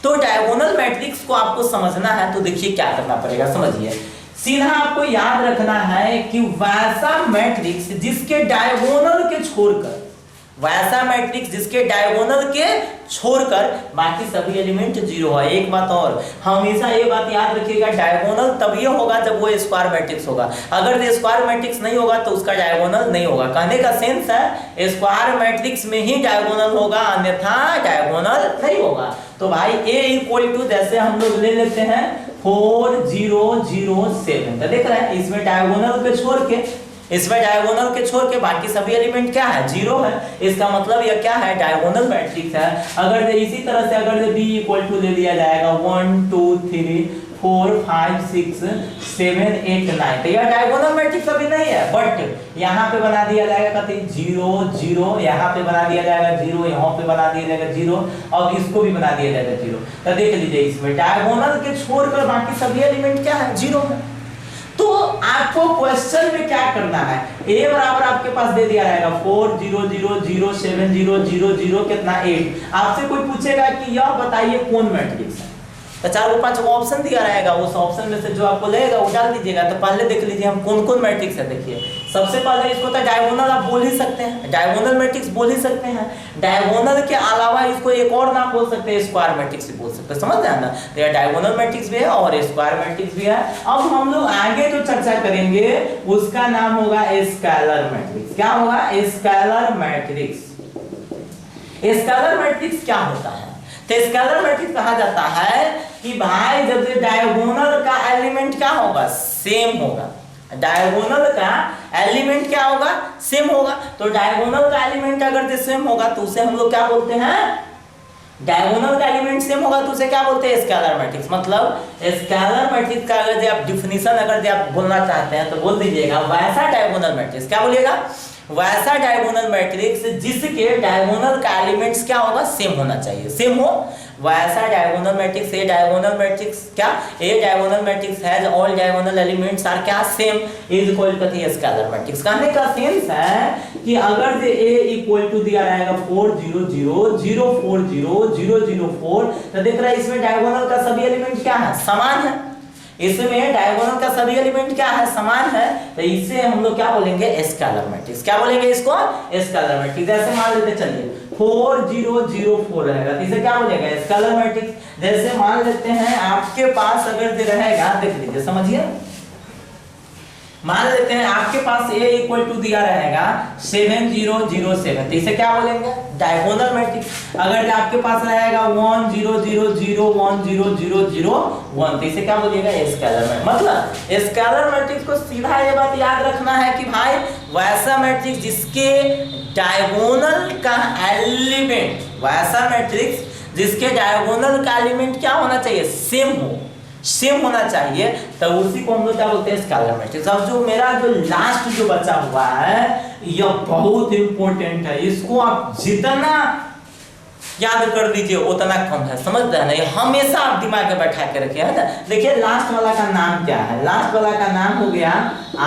तो डायगोनल मैट्रिक्स को आपको समझना है तो देखिए क्या करना पड़ेगा, समझिए सीधा आपको याद रखना है कि वैसा मैट्रिक्स जिसके डायगोनल के छोड़कर, वैसा मैट्रिक्स जिसके डायगोनल के छोड़कर बाकी सभी एलिमेंट 0 है। एक बात और हमेशा ये बात याद रखिएगा, डायगोनल तभी होगा जब वो स्क्वायर मैट्रिक्स होगा। अगर ये स्क्वायर मैट्रिक्स नहीं होगा तो उसका डायगोनल नहीं होगा। कहने का सेंस है स्क्वायर मैट्रिक्स में ही डायगोनल होगा, अन्यथा डायगोनल नहीं होगा। तो भाई A = जैसे हम लोग ले लेते हैं 4 0 0 7, तो देख रहे हैं इसमें डायगोनल के छोड़ के, इसमें डायगोनल के छोड़ के बाकी सभी एलिमेंट क्या है 0 है। इसका मतलब यह क्या है, डायगोनल मैट्रिक्स है। अगर इसी तरह से अगर B = ले लिया जाएगा 1 2 3 4 5 6 7 8 9, तो यह डायगोनल मैट्रिक्स अभी नहीं है, बट यहाँ पे बना दिया जाएगा कहते 0 0, यहाँ पे बना दिया जाएगा 0, यहाँ पे बना दिया जाएगा 0, और इसको भी बना दिया जाएगा 0। तो देख लीजिए इसमें डायगोनल के छोड़कर बाकी सभी एलिमेंट क्या है 0 है। तो आपको क्वेश्चन में क्या करना है, A बराबर आपके पास दे दिया रहेगा 4 0 0 0 7 0 0 0 कितना 8। आपसे कोई पूछेगा कि यह बताइए कौन मैट्रिक्स है, तो 4 को 5 को ऑप्शन दिया रहेगा, उस ऑप्शन में से जो आपको लगेगा वो डाल दीजिएगा। तो पहले देख लीजिए हम कौन कौन मैट्रिक्स है। देखिए सबसे पहले इसको तो डायगोनल आप बोल ही सकते हैं, डायगोनल मैट्रिक्स बोल ही सकते हैं। डायगोनल के अलावा इसको एक और नाम बोल सकते हैं, स्क्वायर मैट्रिक्स भी बोल सकते हैं, समझ रहे हैं ना। तो ये डायगोनल मैट्रिक्स भी है और स्क्वायर मैट्रिक्स भी है। अब हम लोग आगे जो चर्चा करेंगे उसका नाम होगा स्केलर मैट्रिक्स। क्या होगा? Scalar matrix. स्केलर मैट्रिक्स क्या होता है? तो स्केलर मैट्रिक्स कहा जाता है कि भाई जब डायगोनल का एलिमेंट क्या होगा? सेम होगा। डायगोनल का एलिमेंट क्या होगा? सेम होगा। तो डायगोनल का एलिमेंट अगर सेम होगा तो उसे हम लोग क्या बोलते हैं? डायगोनल का एलिमेंट सेम होगा तो उसे क्या बोलते हैं? Scalar matrix. मतलब स्केलर मैट्रिक्स का अगर आप डिफिनीशन अगर आप बोलना चाहते हैं तो बोल दीजिएगा वैसा डायगोनल मैट्रिक्स। क्या बोलिएगा? वैसा डायगोनल मैट्रिक्स जिसके डायगोनल का एलिमेंट्स क्या होगा? सेम होना चाहिए, सेम हो वैसा डायगोनल मैट्रिक्स। ये डायगोनल मैट्रिक्स क्या? ये diagonal matrix has all diagonal elements are क्या? Same is equal to scalar matrix. कहने का सेंस है कि अगर ये a इक्वल टू दिया रहेगा 4 0 0 0 4 0 0 0 4 तो देख रहा है इसमें डायगोनल का सभी एलिमेंट क्या है? समान है। इसमें डायगोनल का सभी एलिमेंट क्या है? समान है। तो इसे हम लोग क्या बोलेंगे? Scalar matrix. क्या बोलेंगे इसको? Scalar matrix. जैसे मान लेते चलिए 4 0 0 4 रहेगा तो इसे क्या बोलेगा? Scalar matrix. जैसे मान लेते हैं आपके पास अगर रहेगा, देख लीजिए समझिए, मान लेते हैं आपके पास a इक्वल टू दिया रहेगा 7 0 0 7 तो इसे क्या बोलेंगे? Diagonal matrix. अगर आपके पास रहेगा 1 0 0 0 1 0 0 0 1 तो इसे क्या बोलिएगा? Scalar matrix. मतलब स्केलर मैट्रिक्स को सीधा ये बात याद रखना है कि भाई वैसा मैट्रिक्स जिसके डायगोनल का एलिमेंट, वैसा मैट्रिक्स जिसके डायगोनल का एलिमेंट क्या होना चाहिए? सेम हो, सेम होना चाहिए। तो उसी को हम लोग क्या बोलते हैं? Scalar matrix. अब जो मेरा जो लास्ट जो बचा हुआ है यह बहुत इंपॉर्टेंट है, इसको आप जितना याद कर दीजिए उतना कम है, समझते हैं ना। हमेशा आप दिमाग में बैठा के रखिए, है ना। देखिए लास्ट वाला का नाम क्या है? लास्ट वाला का नाम हो गया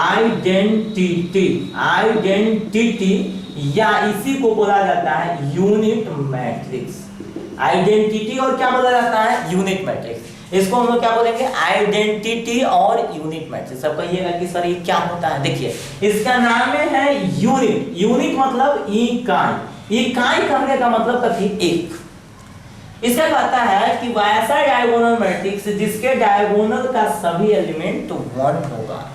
आइडेंटिटी। आइडेंटिटी या इसी को बोला जाता है यूनिट मैट्रिक्स। आइडेंटिटी और क्या बोला जाता है? Unit matrix. इसको हम लोग क्या बोलेंगे? आइडेंटिटी और यूनिट मैट्रिक्स। अब कहिएगा कि सर ये क्या होता है? देखिए इसका नाम में है यूनिट। यूनिट मतलब इकाई। इकाई कहने का मतलब कथी? एक। इसका कहता है कि वैसा डायगोनल मैट्रिक्स जिसके डायगोनल का सभी एलिमेंट 1 होगा।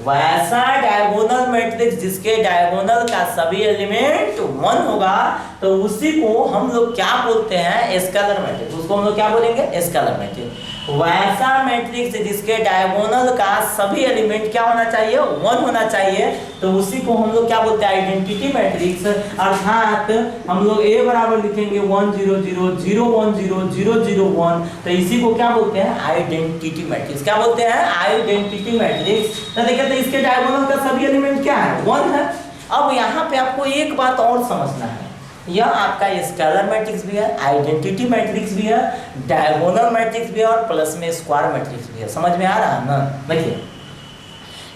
वैसा डायगोनल मैट्रिक्स जिसके डायगोनल का सभी एलिमेंट 1 होगा तो उसी को हम लोग क्या बोलते हैं? Scalar matrix. उसको हम लोग क्या बोलेंगे? Scalar matrix. वैसा मैट्रिक्स जिसके डायगोनल का सभी एलिमेंट क्या होना चाहिए? 1 होना चाहिए तो उसी को हम लोग क्या बोलते हैं? Identity matrix. अर्थात हम लोग a बराबर लिखेंगे 1 0 0 0 1 0 0 0 1 तो इसी को क्या बोलते हैं? Identity matrix. क्या बोलते हैं? Identity matrix. तो देखिए तो इसके डायगोनल का सभी एलिमेंट क्या है? 1 है। अब यहाँ पे आपको एक बात और समझना है, यह आपका स्केलर मैट्रिक्स भी है, आइडेंटिटी मैट्रिक्स भी है, डायगोनल मैट्रिक्स भी है और प्लस में स्क्वायर मैट्रिक्स भी है। समझ में आ रहा है ना? देखिए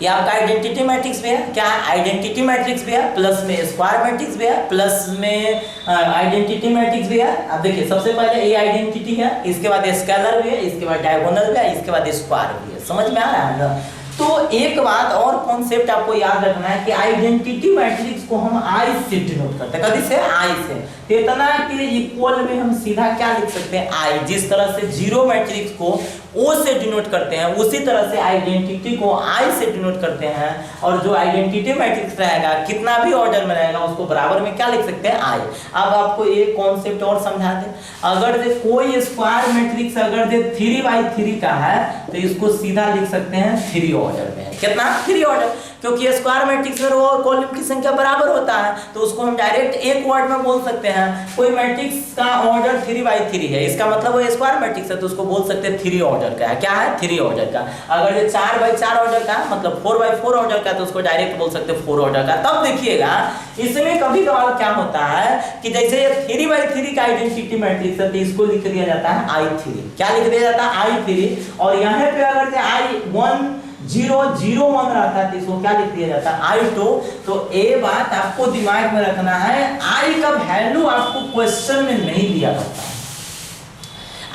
ये आपका आइडेंटिटी मैट्रिक्स भी है, क्या आइडेंटिटी मैट्रिक्स भी है, प्लस में स्क्वायर मैट्रिक्स भी है, प्लस में आइडेंटिटी मैट्रिक्स भी है। अब देखिए सबसे पहले ये आइडेंटिटी है, इसके बाद स्केलर भी है, इसके बाद डायगोनल भी है, इसके बाद स्क्वायर भी है। समझ में आ रहा है ना? तो एक बात और कॉन्सेप्ट आपको याद रखना है कि आइडेंटिटी मैट्रिक्स को हम आई से डिनोट करते हैं। कभी से? आई से। तो इतना कि इक्वल में हम सीधा क्या लिख सकते हैं? आई। जिस तरह से जीरो मैट्रिक्स को ओ से डिनोट करते हैं उसी तरह से आइडेंटिटी को आई से डिनोट करते हैं। और जो आइडेंटिटी मैट्रिक्स रहेगा कितना भी ऑर्डर में रहेगा उसको बराबर में क्या लिख सकते हैं? आई। अब आपको एक कॉन्सेप्ट और समझा दें, अगर कोई स्क्वायर मैट्रिक्स अगर 3/3 का है तो इसको सीधा लिख सकते हैं 3 ऑर्डर में। कितना? 3 ऑर्डर, क्योंकि स्क्वायर मैट्रिक्स में रो और कॉलम की संख्या बराबर होता है तो उसको हम डायरेक्ट एक वर्ड में बोल सकते हैं। कोई मैट्रिक्स का ऑर्डर 3/3 है, इसका मतलब वो स्क्वायर मैट्रिक्स है तो उसको बोल सकते हैं 3 ऑर्डर का है। क्या है? 3 ऑर्डर का। अगर ये 4/4 ऑर्डर का मतलब 4/4 ऑर्डर का तो उसको डायरेक्ट बोल सकते हैं 4 ऑर्डर का। तब देखिएगा इसमें कभी कभार क्या होता है कि जैसे ये 3/3 का आइडेंटिटी मैट्रिक्स है तो इसको लिख दिया जाता है I3। क्या लिख दिया जाता है? I3। और यहाँ पे अगर I1 0 0 1 रहता है तो इसको क्या लिख दिया जाता है? I2। तो ये बात आपको दिमाग में रखना है, I का वैल्यू आपको क्वेश्चन में नहीं दिया जाता है।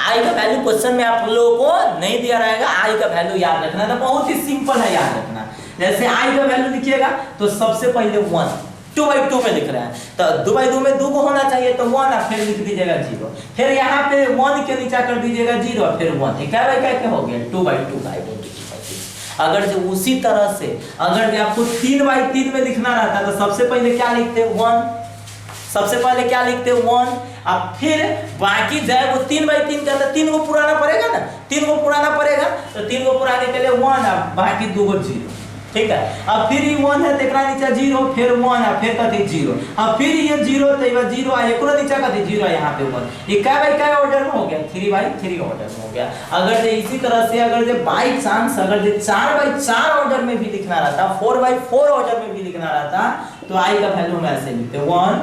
आई का वैल्यू क्वेश्चन में आप लोगों को नहीं दिया रहेगा, आई का वैल्यू याद रखना, तो बहुत ही सिंपल है याद रखना। जैसे आई का वैल्यू लिखिएगा तो सबसे पहले 1, 2/2 में लिख रहे हैं तो 2/2 में 2 को होना चाहिए तो 1, और फिर लिख दीजिएगा 0, फिर यहाँ पे 1 के नीचे कर दीजिएगा 0, फिर 1, क्या हो गया 2/2 का आइडेंटिटी। अगर जो उसी तरह से अगर जो आपको 3/3 में लिखना रहता तो सबसे पहले क्या लिखते 1, सबसे पहले क्या लिखते 1, अब फिर बाकी जाए वो 3/3 के अंदर 3 को पुराना पड़ेगा ना, 3 को पुराना पड़ेगा तो 3 को पुराने के लिए 1, अब बाकी 2 को 0, ठीक है। अब फिर ये 1 है तो एकरा नीचे 0, फिर 1 है, फिर कथी 0, अब फिर ये 0 तो ये 0 है, एकरो नीचे कथी 0 है, यहाँ पे 1, ये क्या बाई क्या ऑर्डर में हो गया 3/3 ऑर्डर में हो गया। अगर जो इसी तरह से अगर जो बाई चांस अगर जो 4/4 ऑर्डर में भी लिखना रहता, 4/4 ऑर्डर में भी लिखना रहता तो आई का वैल्यू हम ऐसे लिखते 1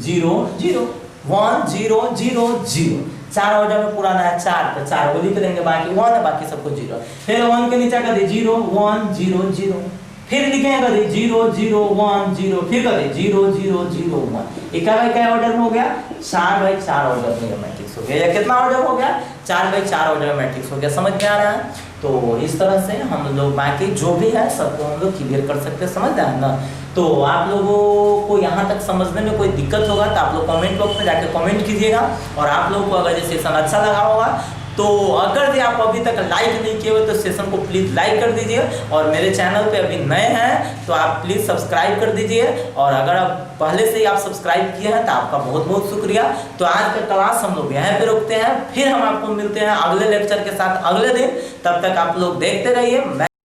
0 0 1 0 0 0, 4 ऑर्डर में पुराना है 4 तो 4 वो लिख देंगे, बाकी 1 है, बाकी सबको 0, फिर 1 के नीचे कर दे 0 1 0 0, फिर लिखेंगे कर दे 0 0 1 0, फिर कर दे 0 0 0 1, ये क्या ऑर्डर में हो गया 4/4 ऑर्डर में मैट्रिक्स हो गया, या कितना ऑर्डर हो गया 4/4 ऑर्डर में मैट्रिक्स हो गया। समझ में आ रहा है? तो इस तरह से हम लोग बाकी जो भी है सबको हम लोग क्लियर कर सकते हैं, समझ रहे हैं ना? तो आप लोगों को यहाँ तक समझने में कोई दिक्कत होगा तो आप लोग कमेंट बॉक्स में जाकर कमेंट कीजिएगा, और आप लोगों को अगर ये सेशन अच्छा लगा होगा तो अगर भी आप अभी तक लाइक नहीं किए हुए तो सेशन को प्लीज़ लाइक कर दीजिए, और मेरे चैनल पे अभी नए हैं तो आप प्लीज़ सब्सक्राइब कर दीजिए, और अगर आप पहले से ही आप सब्सक्राइब किए हैं तो आपका बहुत बहुत शुक्रिया। तो आज का क्लास हम लोग यहाँ पे रोकते हैं, फिर हम आपको मिलते हैं अगले लेक्चर के साथ अगले दिन, तब तक आप लोग देखते रहिए।